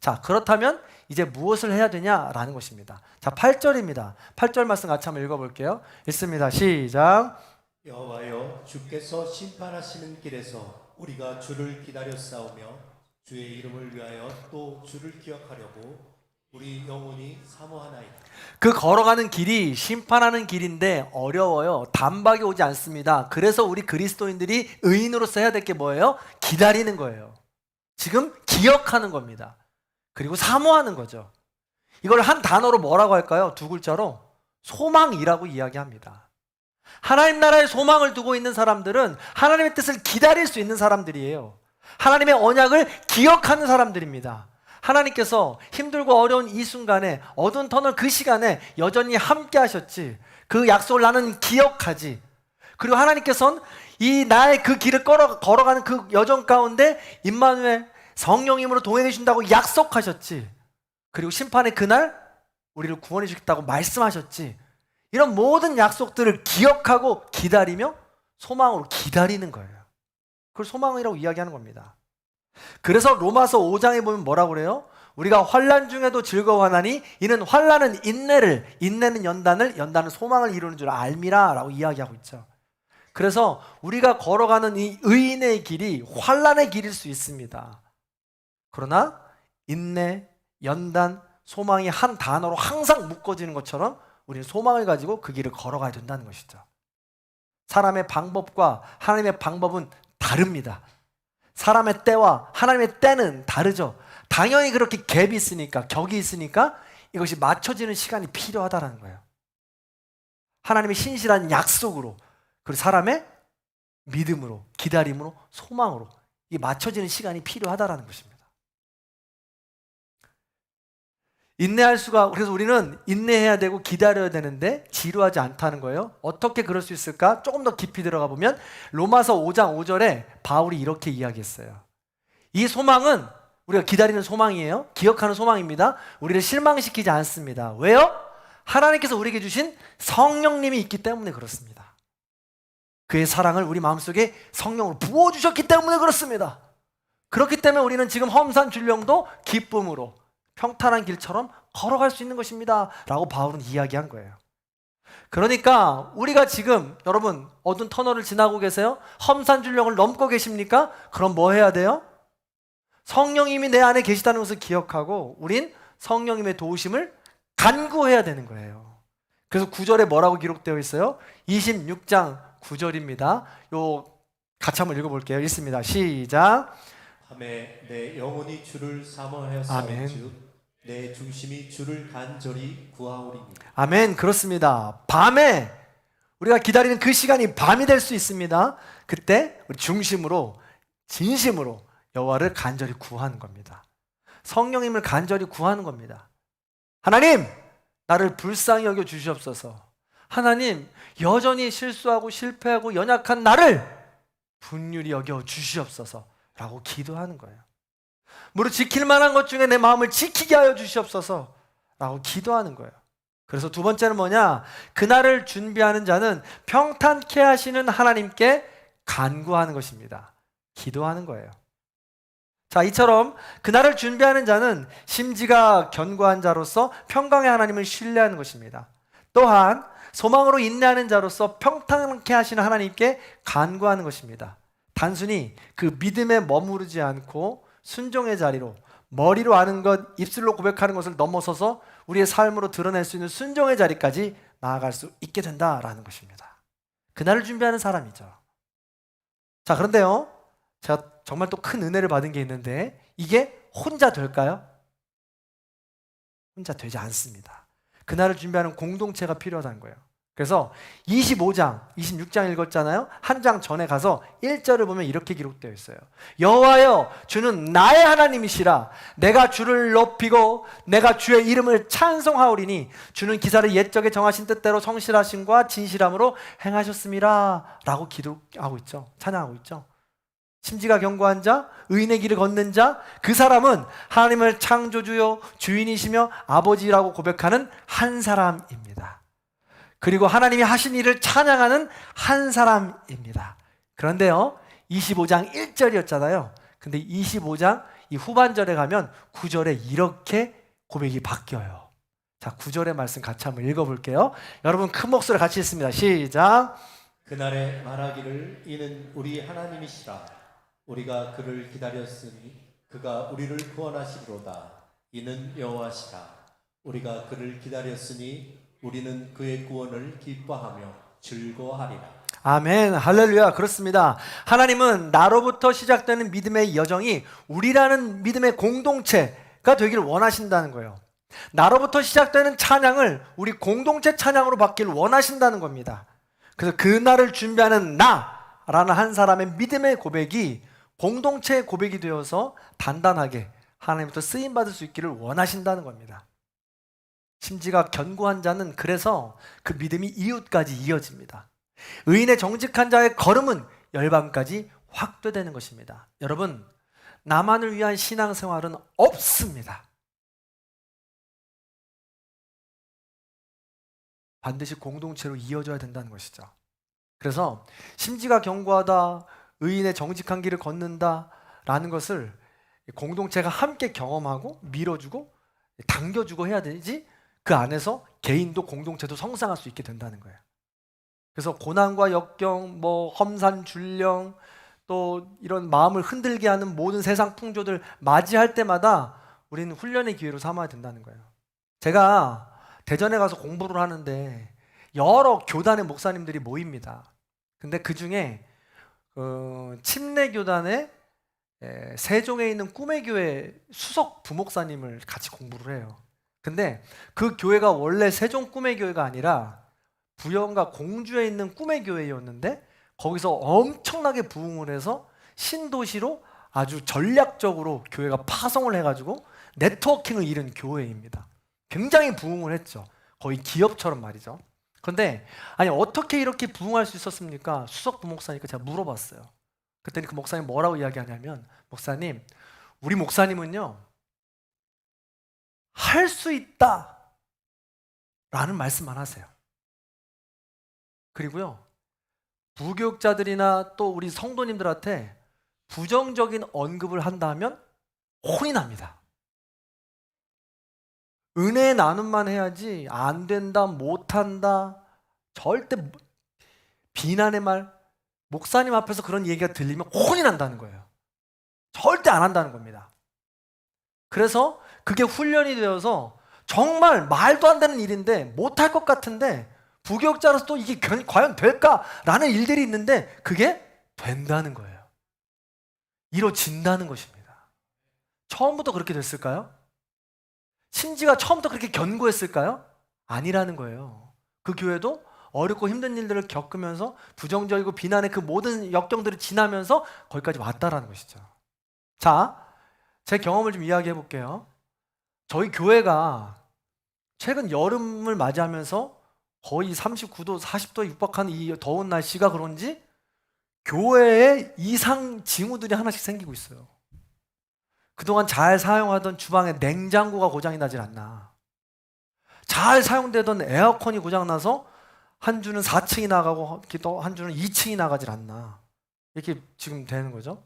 자, 그렇다면 이제 무엇을 해야 되냐라는 것입니다. 자, 8절입니다. 8절 말씀 같이 한번 읽어볼게요. 읽습니다. 시작. 여호와여, 주께서 심판하시는 길에서 우리가 주를 기다려 싸우며 주의 이름을 위하여 또 주를 기억하려고 우리 영혼이 사모하나이다. 그 걸어가는 길이 심판하는 길인데 어려워요. 단박에 오지 않습니다. 그래서 우리 그리스도인들이 의인으로서 해야 될 게 뭐예요? 기다리는 거예요. 지금 기억하는 겁니다. 그리고 사모하는 거죠. 이걸 한 단어로 뭐라고 할까요? 두 글자로 소망이라고 이야기합니다. 하나님 나라의 소망을 두고 있는 사람들은 하나님의 뜻을 기다릴 수 있는 사람들이에요. 하나님의 언약을 기억하는 사람들입니다. 하나님께서 힘들고 어려운 이 순간에, 어두운 터널 그 시간에 여전히 함께 하셨지. 그 약속을 나는 기억하지. 그리고 하나님께서는 이 나의 그 길을 걸어가는 그 여정 가운데 임마누엘 성령님으로 동행해 주신다고 약속하셨지. 그리고 심판의 그날 우리를 구원해 주겠다고 말씀하셨지. 이런 모든 약속들을 기억하고 기다리며 소망으로 기다리는 거예요. 그걸 소망이라고 이야기하는 겁니다. 그래서 로마서 5장에 보면 뭐라고 그래요? 우리가 환난 중에도 즐거워하나니 이는 환난은 인내를, 인내는 연단을, 연단은 소망을 이루는 줄 알미라 라고 이야기하고 있죠. 그래서 우리가 걸어가는 이 의인의 길이 환난의 길일 수 있습니다. 그러나 인내, 연단, 소망이 한 단어로 항상 묶어지는 것처럼 우리는 소망을 가지고 그 길을 걸어가야 된다는 것이죠. 사람의 방법과 하나님의 방법은 다릅니다. 사람의 때와 하나님의 때는 다르죠. 당연히 그렇게 갭이 있으니까, 격이 있으니까 이것이 맞춰지는 시간이 필요하다는 거예요. 하나님의 신실한 약속으로, 그리고 사람의 믿음으로, 기다림으로, 소망으로 이 맞춰지는 시간이 필요하다는 것입니다. 인내할 수가, 그래서 우리는 인내해야 되고 기다려야 되는데 지루하지 않다는 거예요. 어떻게 그럴 수 있을까? 조금 더 깊이 들어가 보면 로마서 5장 5절에 바울이 이렇게 이야기했어요. 이 소망은 우리가 기다리는 소망이에요. 기억하는 소망입니다. 우리를 실망시키지 않습니다. 왜요? 하나님께서 우리에게 주신 성령님이 있기 때문에 그렇습니다. 그의 사랑을 우리 마음속에 성령으로 부어주셨기 때문에 그렇습니다. 그렇기 때문에 우리는 지금 험산 줄령도 기쁨으로 평탄한 길처럼 걸어갈 수 있는 것입니다 라고 바울은 이야기한 거예요. 그러니까 우리가 지금 여러분 어두운 터널을 지나고 계세요? 험산 줄령을 넘고 계십니까? 그럼 뭐 해야 돼요? 성령님이 내 안에 계시다는 것을 기억하고 우린 성령님의 도우심을 간구해야 되는 거예요. 그래서 9절에 뭐라고 기록되어 있어요? 26장 9절입니다. 요 같이 한번 읽어볼게요. 읽습니다. 시작. 밤에 내 영혼이 주를 사모하여 아멘. 싸운즉 내 중심이 주를 간절히 구하오리니. 아멘. 그렇습니다. 밤에 우리가 기다리는 그 시간이 밤이 될 수 있습니다. 그때 우리 중심으로 진심으로 여호와를 간절히 구하는 겁니다. 성령님을 간절히 구하는 겁니다. 하나님, 나를 불쌍히 여겨 주시옵소서. 하나님, 여전히 실수하고 실패하고 연약한 나를 긍휼히 여겨 주시옵소서 라고 기도하는 거예요. 무릇 지킬 만한 것 중에 내 마음을 지키게 하여 주시옵소서 라고 기도하는 거예요. 그래서 두 번째는 뭐냐? 그날을 준비하는 자는 평탄케 하시는 하나님께 간구하는 것입니다. 기도하는 거예요. 자, 이처럼 그날을 준비하는 자는 심지가 견고한 자로서 평강의 하나님을 신뢰하는 것입니다. 또한 소망으로 인내하는 자로서 평탄케 하시는 하나님께 간구하는 것입니다. 단순히 그 믿음에 머무르지 않고 순종의 자리로 머리로 아는 것, 입술로 고백하는 것을 넘어서서 우리의 삶으로 드러낼 수 있는 순종의 자리까지 나아갈 수 있게 된다라는 것입니다. 그날을 준비하는 사람이죠. 자, 그런데요, 제가 정말 또 큰 은혜를 받은 게 있는데 이게 혼자 될까요? 혼자 되지 않습니다. 그날을 준비하는 공동체가 필요하다는 거예요. 그래서 25장, 26장 읽었잖아요. 한 장 전에 가서 1절을 보면 이렇게 기록되어 있어요. 여호와여, 주는 나의 하나님이시라. 내가 주를 높이고 내가 주의 이름을 찬송하오리니 주는 기사를 옛적에 정하신 뜻대로 성실하심과 진실함으로 행하셨음이라 라고 기도하고 있죠. 찬양하고 있죠. 심지가 견고한 자, 의인의 길을 걷는 자, 그 사람은 하나님을 창조주요 주인이시며 아버지라고 고백하는 한 사람입니다. 그리고 하나님이 하신 일을 찬양하는 한 사람입니다. 그런데요, 25장 1절이었잖아요. 근데 25장 이 후반절에 가면 9절에 이렇게 고백이 바뀌어요. 자, 9절의 말씀 같이 한번 읽어볼게요. 여러분 큰 목소리 같이 읽습니다. 시작. 그날에 말하기를 이는 우리 하나님이시라. 우리가 그를 기다렸으니 그가 우리를 구원하시리로다. 이는 여호와시라. 우리가 그를 기다렸으니 우리는 그의 구원을 기뻐하며 즐거워하리라. 아멘, 할렐루야. 그렇습니다. 하나님은 나로부터 시작되는 믿음의 여정이 우리라는 믿음의 공동체가 되기를 원하신다는 거예요. 나로부터 시작되는 찬양을 우리 공동체 찬양으로 받기를 원하신다는 겁니다. 그래서 그날을 준비하는 나라는 한 사람의 믿음의 고백이 공동체의 고백이 되어서 단단하게 하나님부터 쓰임받을 수 있기를 원하신다는 겁니다. 심지가 견고한 자는 그래서 그 믿음이 이웃까지 이어집니다. 의인의 정직한 자의 걸음은 열방까지 확대되는 것입니다. 여러분, 나만을 위한 신앙생활은 없습니다. 반드시 공동체로 이어져야 된다는 것이죠. 그래서 심지가 견고하다, 의인의 정직한 길을 걷는다 라는 것을 공동체가 함께 경험하고 밀어주고 당겨주고 해야 되지, 그 안에서 개인도 공동체도 성장할 수 있게 된다는 거예요. 그래서 고난과 역경, 험산 줄령, 또 이런 마음을 흔들게 하는 모든 세상 풍조들 맞이할 때마다 우리는 훈련의 기회로 삼아야 된다는 거예요. 제가 대전에 가서 공부를 하는데 여러 교단의 목사님들이 모입니다. 근데 그 중에 침례교단의 세종에 있는 꿈의교회 수석 부목사님을 같이 공부를 해요. 근데 그 교회가 원래 세종 꿈의교회가 아니라 부영과 공주에 있는 꿈의교회였는데 거기서 엄청나게 부흥을 해서 신도시로 아주 전략적으로 교회가 파송을 해가지고 네트워킹을 이룬 교회입니다. 굉장히 부흥을 했죠. 거의 기업처럼 말이죠. 그런데 아니 어떻게 이렇게 부흥할 수 있었습니까? 수석 부목사니까 제가 물어봤어요. 그랬더니 그 목사님 뭐라고 이야기하냐면, 목사님, 우리 목사님은요 할 수 있다 라는 말씀만 하세요. 그리고요 부교육자들이나 또 우리 성도님들한테 부정적인 언급을 한다 하면 혼이 납니다. 은혜의 나눔만 해야지 안 된다, 못한다, 절대 비난의 말, 목사님 앞에서 그런 얘기가 들리면 혼이 난다는 거예요. 절대 안 한다는 겁니다. 그래서 그게 훈련이 되어서 정말 말도 안 되는 일인데 못할 것 같은데 부교육자로서 또 이게 과연 될까라는 일들이 있는데 그게 된다는 거예요. 이루어진다는 것입니다. 처음부터 그렇게 됐을까요? 심지가 처음부터 그렇게 견고했을까요? 아니라는 거예요. 그 교회도 어렵고 힘든 일들을 겪으면서 부정적이고 비난의 그 모든 역경들을 지나면서 거기까지 왔다라는 것이죠. 자, 제 경험을 좀 이야기해 볼게요. 저희 교회가 최근 여름을 맞이하면서 거의 39도, 40도에 육박하는 이 더운 날씨가 그런지 교회에 이상 징후들이 하나씩 생기고 있어요. 그동안 잘 사용하던 주방에 냉장고가 고장이 나질 않나. 잘 사용되던 에어컨이 고장나서 한 주는 4층이 나가고 또 한 주는 2층이 나가질 않나. 이렇게 지금 되는 거죠.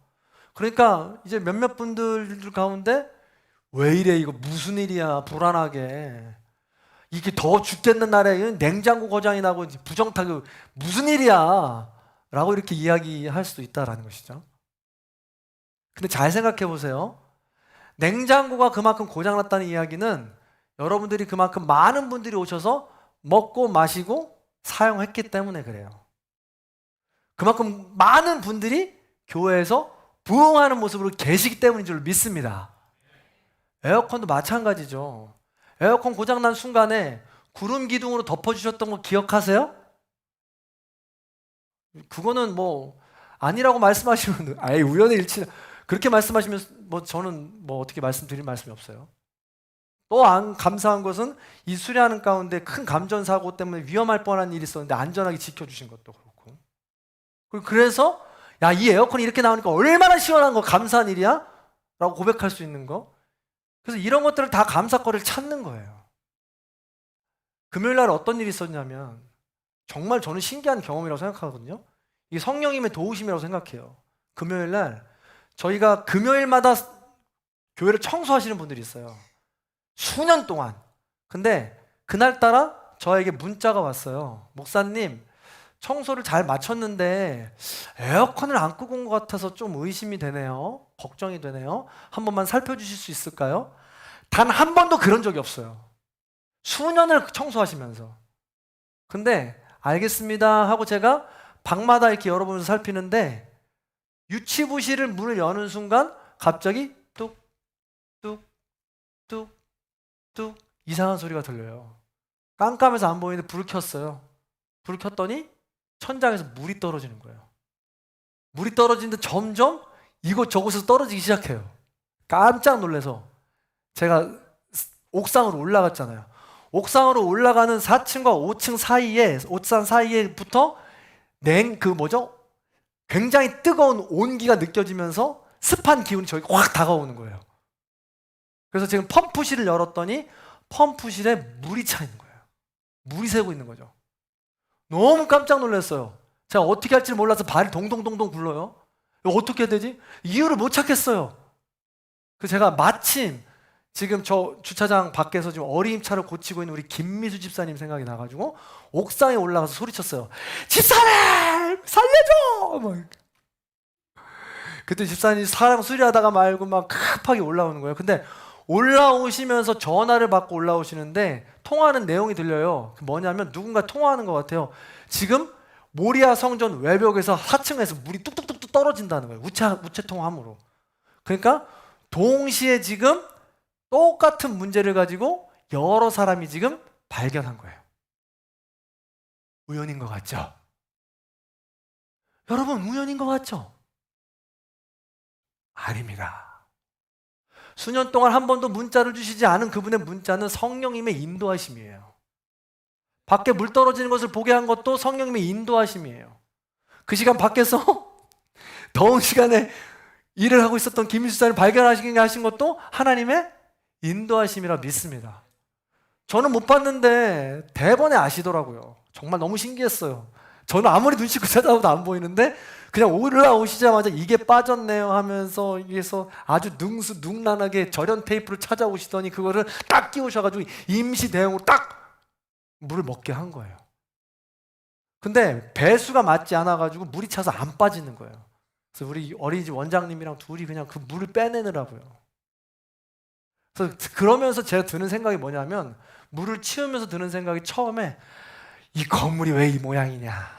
그러니까 이제 몇몇 분들 가운데 왜 이래, 이거 무슨 일이야, 불안하게. 이게 더 죽겠는 날에 냉장고 고장이 나고 부정타격 무슨 일이야 라고 이렇게 이야기할 수도 있다는 것이죠. 근데 잘 생각해 보세요. 냉장고가 그만큼 고장났다는 이야기는 여러분들이 그만큼 많은 분들이 오셔서 먹고 마시고 사용했기 때문에 그래요. 그만큼 많은 분들이 교회에서 부흥하는 모습으로 계시기 때문인 줄 믿습니다. 에어컨도 마찬가지죠. 에어컨 고장난 순간에 구름 기둥으로 덮어주셨던 거 기억하세요? 그거는 아니라고 말씀하시면 아예 우연의 일치, 그렇게 말씀하시면 저는 어떻게 말씀드릴 말씀이 없어요. 또 감사한 것은 이 수리하는 가운데 큰 감전사고 때문에 위험할 뻔한 일이 있었는데 안전하게 지켜주신 것도 그렇고, 그래서 야, 이 에어컨이 이렇게 나오니까 얼마나 시원한 거, 감사한 일이야? 라고 고백할 수 있는 거. 그래서 이런 것들을 다 감사거리를 찾는 거예요. 금요일 날 어떤 일이 있었냐면 정말 저는 신기한 경험이라고 생각하거든요. 이게 성령님의 도우심이라고 생각해요. 금요일 날 저희가 금요일마다 교회를 청소하시는 분들이 있어요. 수년 동안. 근데 그날따라 저에게 문자가 왔어요. 목사님, 청소를 잘 마쳤는데 에어컨을 안 끄고 온 것 같아서 좀 의심이 되네요. 걱정이 되네요. 한 번만 살펴주실 수 있을까요? 단 한 번도 그런 적이 없어요. 수년을 청소하시면서. 근데 알겠습니다 하고 제가 방마다 이렇게 열어보면서 살피는데 유치부실을 문을 여는 순간 갑자기 뚝뚝뚝뚝 이상한 소리가 들려요. 깜깜해서 안 보이는데 불을 켰어요. 불을 켰더니 천장에서 물이 떨어지는 거예요. 물이 떨어지는데 점점 이곳저곳에서 떨어지기 시작해요. 깜짝 놀라서 제가 옥상으로 올라갔잖아요. 옥상으로 올라가는 4층과 5층 사이에, 옥상 사이에부터 굉장히 뜨거운 온기가 느껴지면서 습한 기운이 저기 확 다가오는 거예요. 그래서 지금 펌프실을 열었더니 펌프실에 물이 차 있는 거예요. 물이 새고 있는 거죠. 너무 깜짝 놀랐어요. 제가 어떻게 할지 몰라서 발이 동동동동 굴러요. 이거 어떻게 해야 되지? 이유를 못 찾겠어요. 그래서 제가 마침 지금 저 주차장 밖에서 지금 어린이차를 고치고 있는 우리 김미수 집사님 생각이 나가지고 옥상에 올라가서 소리쳤어요. 집사님! 살려줘! 막. 그때 집사님이 사람 수리하다가 말고 막 급하게 올라오는 거예요. 근데 올라오시면서 전화를 받고 올라오시는데 통화하는 내용이 들려요. 뭐냐면 누군가 통화하는 것 같아요. 지금 모리아 성전 외벽에서 4층에서 물이 뚝뚝뚝뚝 떨어진다는 거예요. 우체 통화함으로. 그러니까 동시에 지금 똑같은 문제를 가지고 여러 사람이 지금 발견한 거예요. 우연인 것 같죠? 여러분, 우연인 것 같죠? 아닙니다. 수년 동안 한 번도 문자를 주시지 않은 그분의 문자는 성령님의 인도하심이에요. 밖에 물 떨어지는 것을 보게 한 것도 성령님의 인도하심이에요. 그 시간 밖에서 더운 시간에 일을 하고 있었던 김일수사를 발견하시게 하신 것도 하나님의 인도하심이라 믿습니다. 저는 못 봤는데 대번에 아시더라고요. 정말 너무 신기했어요. 저는 아무리 눈 씻고 찾아봐도 안 보이는데 그냥 올라오시자마자 이게 빠졌네요 하면서 위에서 아주 능란하게 절연 테이프를 찾아오시더니 그거를 딱 끼우셔가지고 임시 대응으로 딱 물을 먹게 한 거예요. 근데 배수가 맞지 않아가지고 물이 차서 안 빠지는 거예요. 그래서 우리 어린이집 원장님이랑 둘이 그냥 그 물을 빼내느라고요. 그래서 그러면서 제가 드는 생각이 뭐냐면 물을 치우면서 드는 생각이 처음에 이 건물이 왜 이 모양이냐.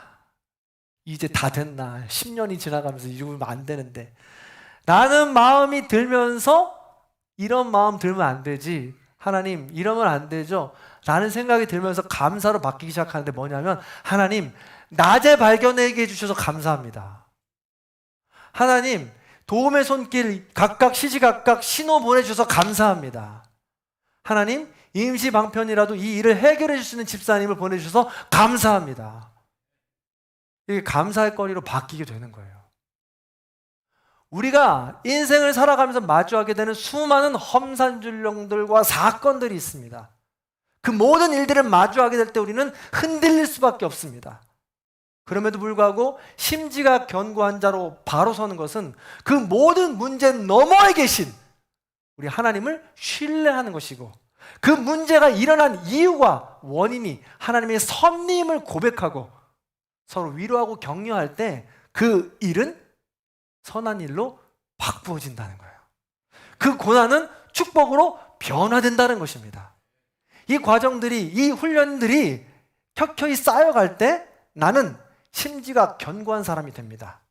이제 다 됐나. 10년이 지나가면서 이러면 안 되는데. 라는 마음이 들면서 이런 마음 들면 안 되지. 하나님 이러면 안 되죠. 라는 생각이 들면서 감사로 바뀌기 시작하는데 뭐냐면 하나님 낮에 발견하게 해주셔서 감사합니다. 하나님 도움의 손길 각각 시시각각 신호 보내주셔서 감사합니다. 하나님 임시 방편이라도 이 일을 해결해 줄 수 있는 집사님을 보내주셔서 감사합니다. 이게 감사할 거리로 바뀌게 되는 거예요. 우리가 인생을 살아가면서 마주하게 되는 수많은 험산줄령들과 사건들이 있습니다. 그 모든 일들을 마주하게 될 때 우리는 흔들릴 수밖에 없습니다. 그럼에도 불구하고 심지가 견고한 자로 바로 서는 것은 그 모든 문제 너머에 계신 우리 하나님을 신뢰하는 것이고 그 문제가 일어난 이유와 원인이 하나님의 섭리임을 고백하고 서로 위로하고 격려할 때 그 일은 선한 일로 바꾸어진다는 거예요. 그 고난은 축복으로 변화된다는 것입니다. 이 과정들이, 이 훈련들이 켜켜이 쌓여갈 때 나는 심지가 견고한 사람이 됩니다.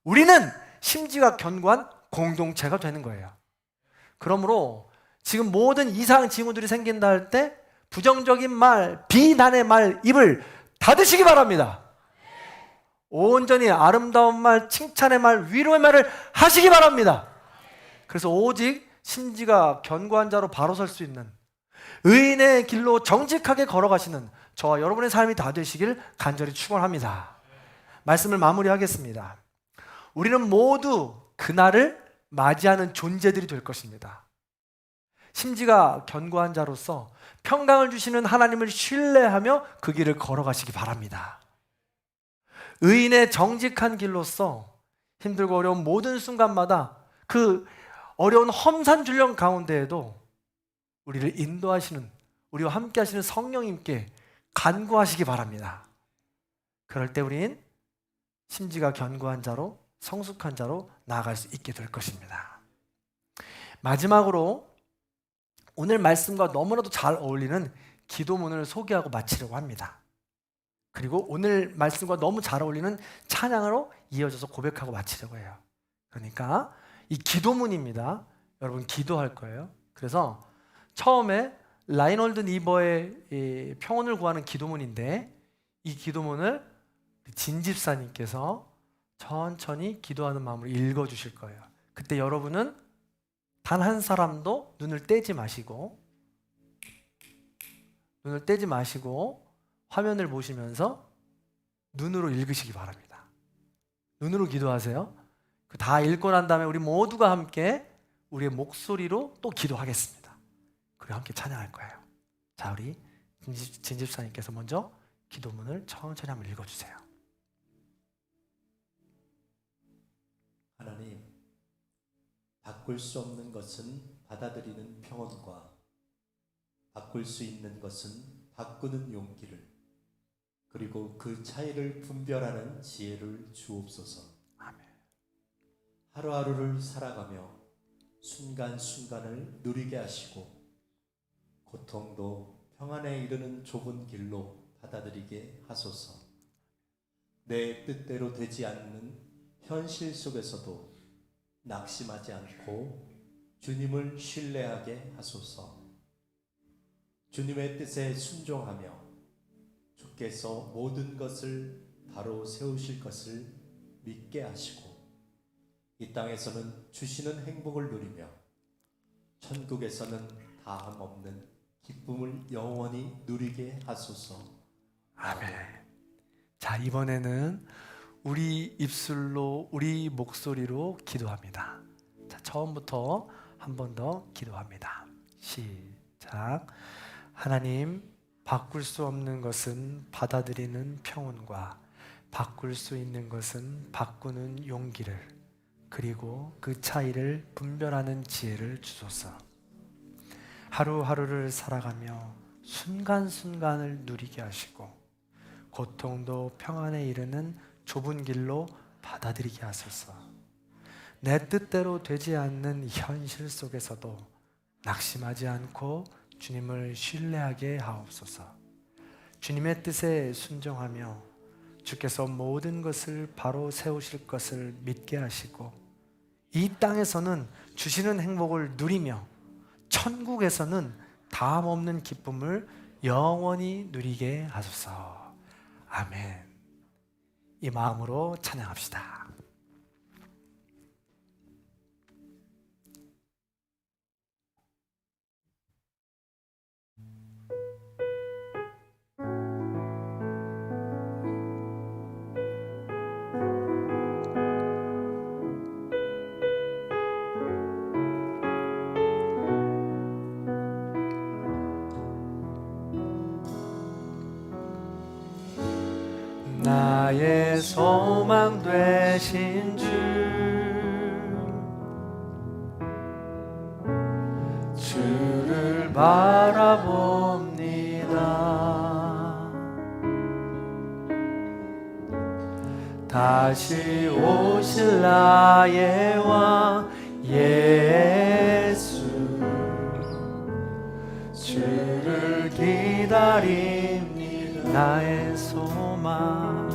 우리는 심지가 견고한 공동체가 되는 거예요. 그러므로 지금 모든 이상 징후들이 생긴다 할 때 부정적인 말, 비난의 말, 입을 닫으시기 바랍니다. 온전히 아름다운 말, 칭찬의 말, 위로의 말을 하시기 바랍니다. 그래서 오직 심지가 견고한 자로 바로 설 수 있는 의인의 길로 정직하게 걸어가시는 저와 여러분의 삶이 다 되시길 간절히 축원합니다. 말씀을 마무리하겠습니다. 우리는 모두 그날을 맞이하는 존재들이 될 것입니다. 심지가 견고한 자로서 평강을 주시는 하나님을 신뢰하며 그 길을 걸어가시기 바랍니다. 의인의 정직한 길로서 힘들고 어려운 모든 순간마다 그 어려운 험산줄령 가운데에도 우리를 인도하시는, 우리와 함께 하시는 성령님께 간구하시기 바랍니다. 그럴 때 우린 심지가 견고한 자로, 성숙한 자로 나아갈 수 있게 될 것입니다. 마지막으로 오늘 말씀과 너무나도 잘 어울리는 기도문을 소개하고 마치려고 합니다. 그리고 오늘 말씀과 너무 잘 어울리는 찬양으로 이어져서 고백하고 마치려고 해요. 그러니까 이 기도문입니다. 여러분 기도할 거예요. 그래서 처음에 라이놀드 니버의 이 평온을 구하는 기도문인데 이 기도문을 진 집사님께서 천천히 기도하는 마음으로 읽어주실 거예요. 그때 여러분은 단 한 사람도 눈을 떼지 마시고 화면을 보시면서 눈으로 읽으시기 바랍니다. 눈으로 기도하세요. 다 읽고 난 다음에 우리 모두가 함께 우리의 목소리로 또 기도하겠습니다. 그리고 함께 찬양할 거예요. 자, 우리 진 집사님께서 먼저 기도문을 천천히 한번 읽어주세요. 하나님, 바꿀 수 없는 것은 받아들이는 평온과 바꿀 수 있는 것은 바꾸는 용기를, 그리고 그 차이를 분별하는 지혜를 주옵소서. 아멘. 하루하루를 살아가며 순간순간을 누리게 하시고 고통도 평안에 이르는 좁은 길로 받아들이게 하소서. 내 뜻대로 되지 않는 현실 속에서도 낙심하지 않고 주님을 신뢰하게 하소서. 주님의 뜻에 순종하며 주께서 모든 것을 바로 세우실 것을 믿게 하시고 이 땅에서는 주시는 행복을 누리며 천국에서는 다함 없는 기쁨을 영원히 누리게 하소서. 아멘. 자, 이번에는 우리 입술로 우리 목소리로 기도합니다. 자, 처음부터 한 번 더 기도합니다. 시작. 하나님, 바꿀 수 없는 것은 받아들이는 평온과 바꿀 수 있는 것은 바꾸는 용기를, 그리고 그 차이를 분별하는 지혜를 주소서. 하루하루를 살아가며 순간순간을 누리게 하시고 고통도 평안에 이르는 좁은 길로 받아들이게 하소서. 내 뜻대로 되지 않는 현실 속에서도 낙심하지 않고 주님을 신뢰하게 하옵소서. 주님의 뜻에 순종하며 주께서 모든 것을 바로 세우실 것을 믿게 하시고 이 땅에서는 주시는 행복을 누리며 천국에서는 다함 없는 기쁨을 영원히 누리게 하소서. 아멘. 이 마음으로 찬양합시다. 나의 소망 되신 주, 주를 바라봅니다. 다시 오실 나의 왕 예수, 주를 기다립니다. 나의 소망,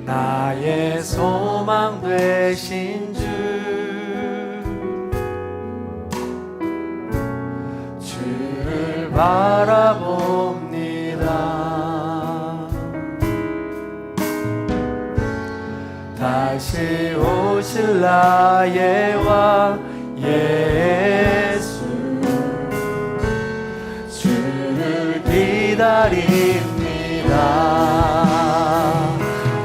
나의 소망 되신 주, 주를 바라봅니다. 다시 오실 나의 왕 예수, 주를 기다립니다.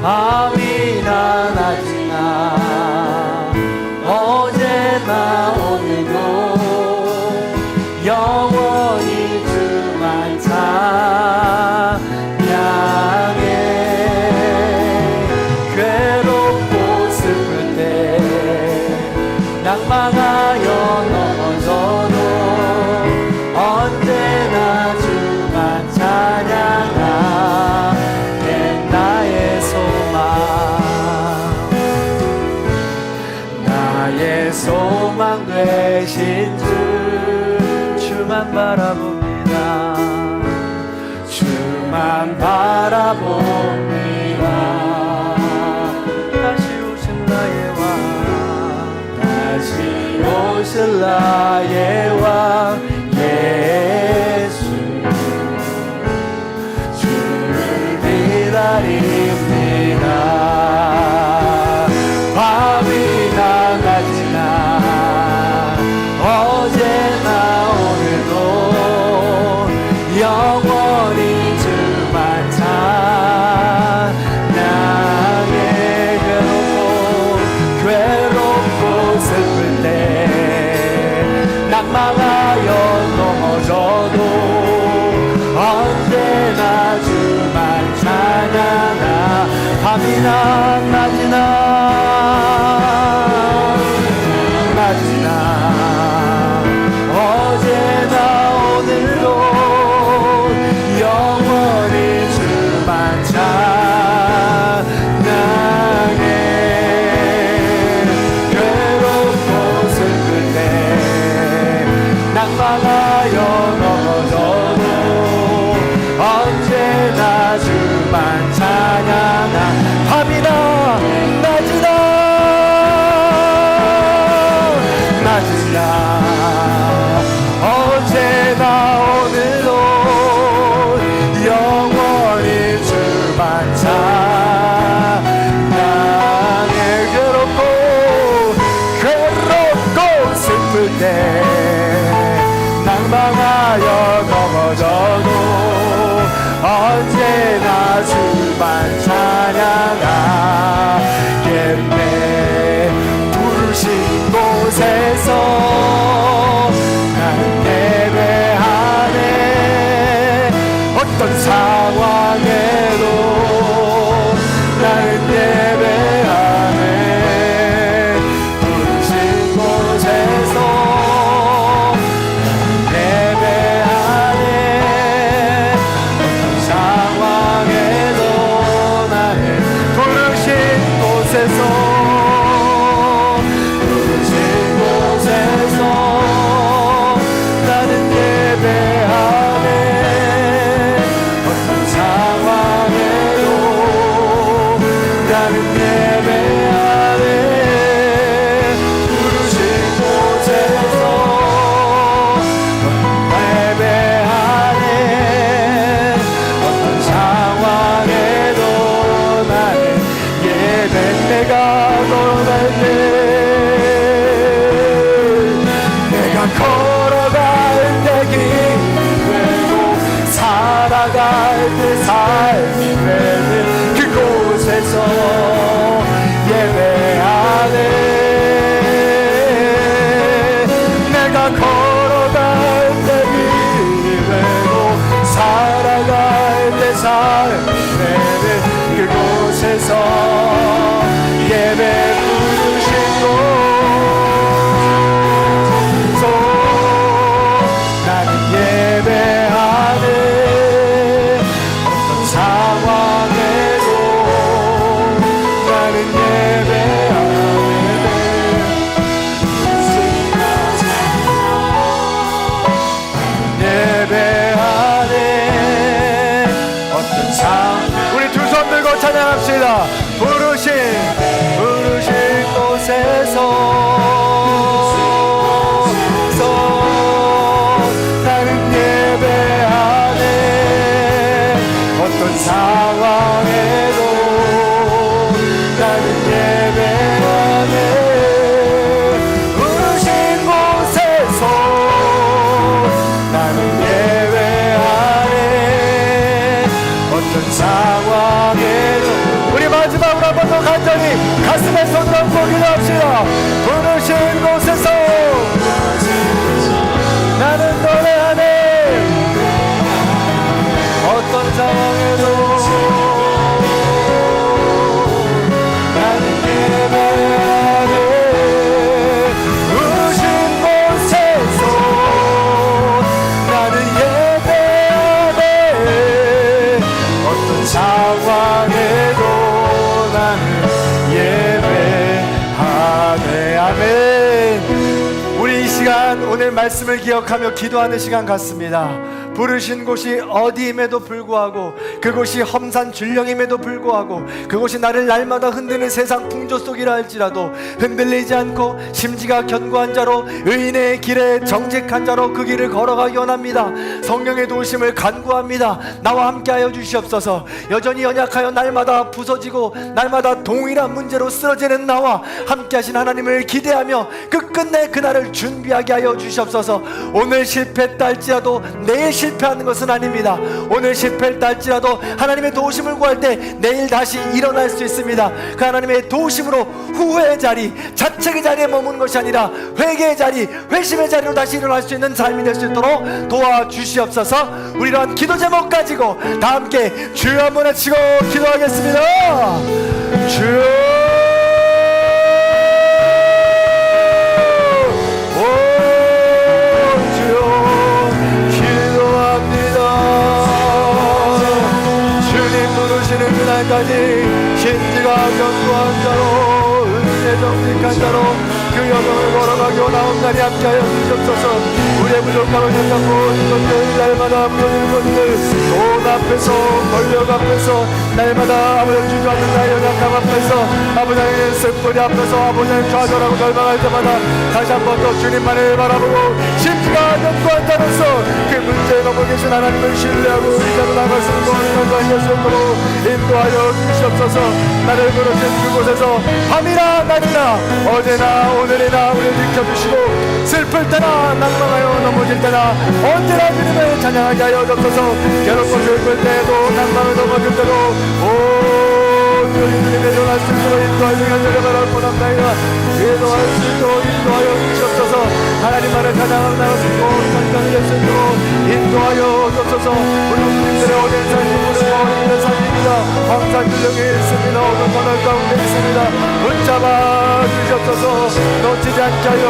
밤이나 낮이나 어제나 오늘도 영원히 주만 찬양해. 괴롭고 슬플 때 낭망하여 넘어져도 언제나 주만 찬양하네. 나의 소망 되신 주, 주만 주만 바라봅니다. 주만 바라봅니다. 다시 오실 나의 왕, 다시 오실 나의 왕 예수, 주를 기다립니다. 밤이나 낮이나 어제나 오늘도 영원히 주만 찬양해. 괴롭고 슬플 때 낙망하여 넘어져도 언제나 주만 찬양하. 밤이나 낮이나 어제나 오늘도 영원히 주만 찬양해. 괴롭고 슬플 때 낙망하여 넘어져도 언제나 주만 찬양하. 밤이나 낮이나 언제나 오늘도 영원히 주만 찬양해. 괴롭고 슬플 때 낭망하여 넘어져도 언제나 주만 찬양하겠네. 부르신 곳에서 나는 예배하네. 어떤 상황에도 나는 예배하네. 부르신 곳에서 예배하네. 어떤 상황에도 나는 부르신 곳에서 나는 예배하네. 어떤 상황에도 나는 예배하네. 부르신 곳에서 예배하네. 어떤 상황에도 나는 예배. 내가 돌아갈래. 걸어갈 때 길 외로 살아갈 때 삶이 되는 그곳에서 예배하네. 내가 걸어갈 때 길 외로 살아갈 때 삶이 되는 그곳에서 예배 부르신 곳 나는 예배하네. 어떤 상황에도 나는 예배하네. 예배하네. 어떤 우리 두 손 들고 찬양합시다. 부르신 곳에서 나는 예배하네. 어떤 상황에도 나는 예배하네. 부르신 곳에서 나는 예배하네. 어떤 상황에도 우리 마지막 시간 오늘 말씀을 기억하며 기도하는 시간 같습니다. 부르신 곳이 어디임에도 불구하고, 그곳이 험산 줄령임에도 불구하고, 그곳이 나를 날마다 흔드는 세상 풍조 속이라 할지라도 흔들리지 않고 심지가 견고한 자로, 의인의 길에 정직한 자로 그 길을 걸어가기 원합니다. 성령의 도우심을 간구합니다. 나와 함께하여 주시옵소서. 여전히 연약하여 날마다 부서지고 날마다 동일한 문제로 쓰러지는 나와 함께하신 하나님을 기대하며 끝끝내 그날을 준비하게 하여 주시옵소서. 오늘 실패했다 할지라도 내일 실패하는 것은 아닙니다. 오늘 실패했다 할지라도 하나님의 도우심을 구할 때 내일 다시 일어날 수 있습니다. 그 하나님의 도우심으로 후회의 자리, 자책의 자리에 머무는 것이 아니라 회개의 자리, 회심의 자리로 다시 일어날 수 있는 삶이 될 수 있도록 도와주시옵소서. 우리 이러한 기도 제목 가지고 다 함께 주여 한번 외치고 기도하겠습니다. 주여, 그날까지 신지가 견고한 자로, 의인의 정직한 자로 그 여정을 걸어가기 원하는 날이 함께하여 주시옵소서. 우리의 부족함을 생각하고 것들, 날마다 무너지는 것들, 돈 앞에서, 권력 앞에서, 날마다 아버지 주지 않는 나의 연약함 앞에서, 아버지의 슬픔 앞에서, 아버지의 좌절하고 절망할 때마다 다시 한 번 더 주님만을 바라보고 신지가 견고한 자로서 그 문제에 넘어 계신 하나님을 신뢰하고 의자로 나갈 수 있는 건강할 수 있도록 인도하여 주시옵소서. 나를 부르신 그곳에서 밤이나 낮이나 어제나 오늘이나 우리를 지켜주시고 슬플 때나 낭망하여 넘어질 때나 언제나 주님을 찬양하게 하여 주옵소서. 괴롭고 슬플 때에도 낭망을 넘어질 때도 주님의 전할 수 있도록 인도하여 주시옵소서. 원합나이다. 기도할 수 있도록 인도하여 주시옵소서. 하나님만을 찬양하며 나갈 수 있고 찬양을 할 수 있도록 인도하여 주옵소서. 우리 주님들의 어린 삶이 어린 삶입니다. 항상 주력이 있습니다. 어떤 번할 가운데 있습니다. 붙잡아 주시옵소서. 놓치지 않게 하여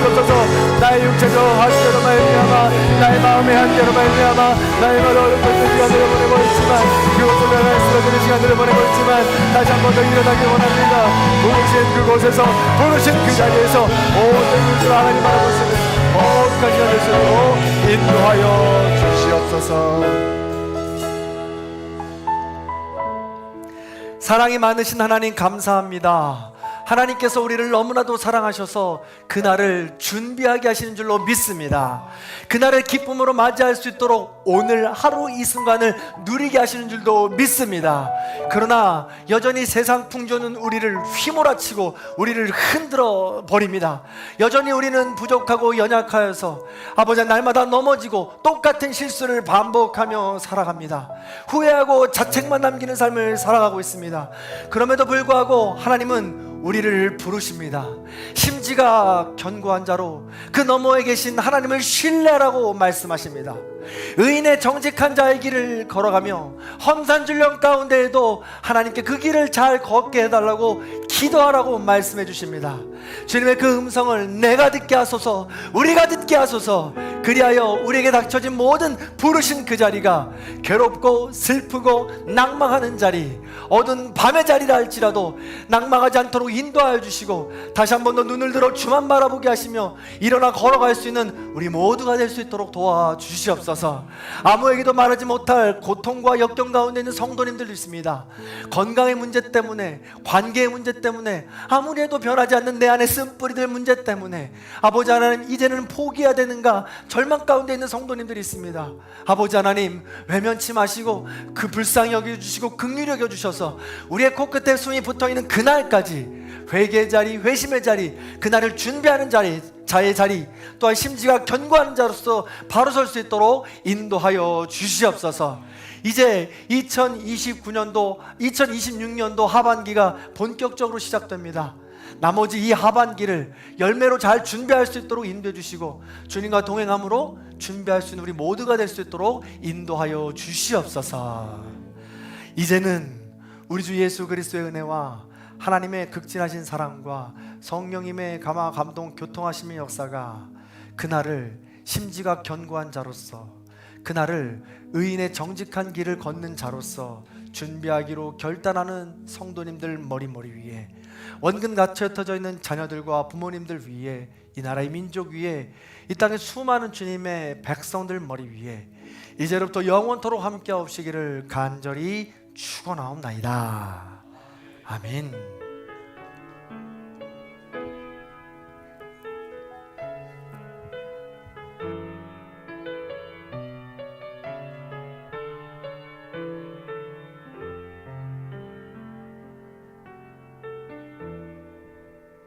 주옵소서. 나의 육체적 한계로 말미암아, 나의 마음의 한계로 말미암아 나의 어렵던 시간들을 보내고 있지만, 그곳으로 나갈 쓰러지는 시간들을 보내고 있지만 다시 한 번 더 일어나기 원합니다. 부르신 그곳에서, 부르신 그 자리에서 모든 것을 하나님 바라볼 수 있는 거기까지 될 수 있도록 인도하여 주시옵소서. 사랑이 많으신 하나님 감사합니다. 하나님께서 우리를 너무나도 사랑하셔서 그날을 준비하게 하시는 줄로 믿습니다. 그날을 기쁨으로 맞이할 수 있도록 오늘 하루 이 순간을 누리게 하시는 줄도 믿습니다. 그러나 여전히 세상 풍조는 우리를 휘몰아치고 우리를 흔들어 버립니다. 여전히 우리는 부족하고 연약하여서 아버지 날마다 넘어지고 똑같은 실수를 반복하며 살아갑니다. 후회하고 자책만 남기는 삶을 살아가고 있습니다. 그럼에도 불구하고 하나님은 우리를 부르십니다. 심지가 견고한 자로 그 너머에 계신 하나님을 신뢰하라고 말씀하십니다. 의인의 정직한 자의 길을 걸어가며 험산줄령 가운데에도 하나님께 그 길을 잘 걷게 해달라고 기도하라고 말씀해 주십니다. 주님의 그 음성을 내가 듣게 하소서, 우리가 듣게 하소서. 그리하여 우리에게 닥쳐진 모든 부르신 그 자리가 괴롭고 슬프고 낭망하는 자리, 어두운 밤의 자리라 할지라도 낭망하지 않도록 인도하여 주시고 다시 한 번 더 눈을 들어 주만 바라보게 하시며 일어나 걸어갈 수 있는 우리 모두가 될 수 있도록 도와주시옵소서. 아무에게도 말하지 못할 고통과 역경 가운데 있는 성도님들도 있습니다. 건강의 문제 때문에, 관계의 문제 때문에, 아무리 해도 변하지 않는 내 안에 쓴뿌리들 문제 때문에 아버지 하나님 이제는 포기해야 되는가 절망 가운데 있는 성도님들이 있습니다. 아버지 하나님 외면치 마시고 그 불쌍히 여겨주시고 긍휼히 여겨주셔서 우리의 코끝에 숨이 붙어있는 그날까지 회개의 자리, 회심의 자리, 그날을 준비하는 자리, 자의 자리, 또한 심지가 견고한 자로서 바로 설 수 있도록 인도하여 주시옵소서. 이제 2026년도 하반기가 본격적으로 시작됩니다. 나머지 이 하반기를 열매로 잘 준비할 수 있도록 인도해 주시고 주님과 동행함으로 준비할 수 있는 우리 모두가 될 수 있도록 인도하여 주시옵소서. 이제는 우리 주 예수 그리스도의 은혜와 하나님의 극진하신 사랑과 성령님의 감화 감동 교통하심의 역사가 그날을 심지가 견고한 자로서, 그날을 의인의 정직한 길을 걷는 자로서 준비하기로 결단하는 성도님들 머리 위에, 원근 갇혀 흩어져 있는 자녀들과 부모님들 위에, 이 나라의 민족 위에, 이 땅의 수많은 주님의 백성들 머리 위에 이제로부터 영원토록 함께 하옵시기를 간절히 축원하옵나이다. 아멘.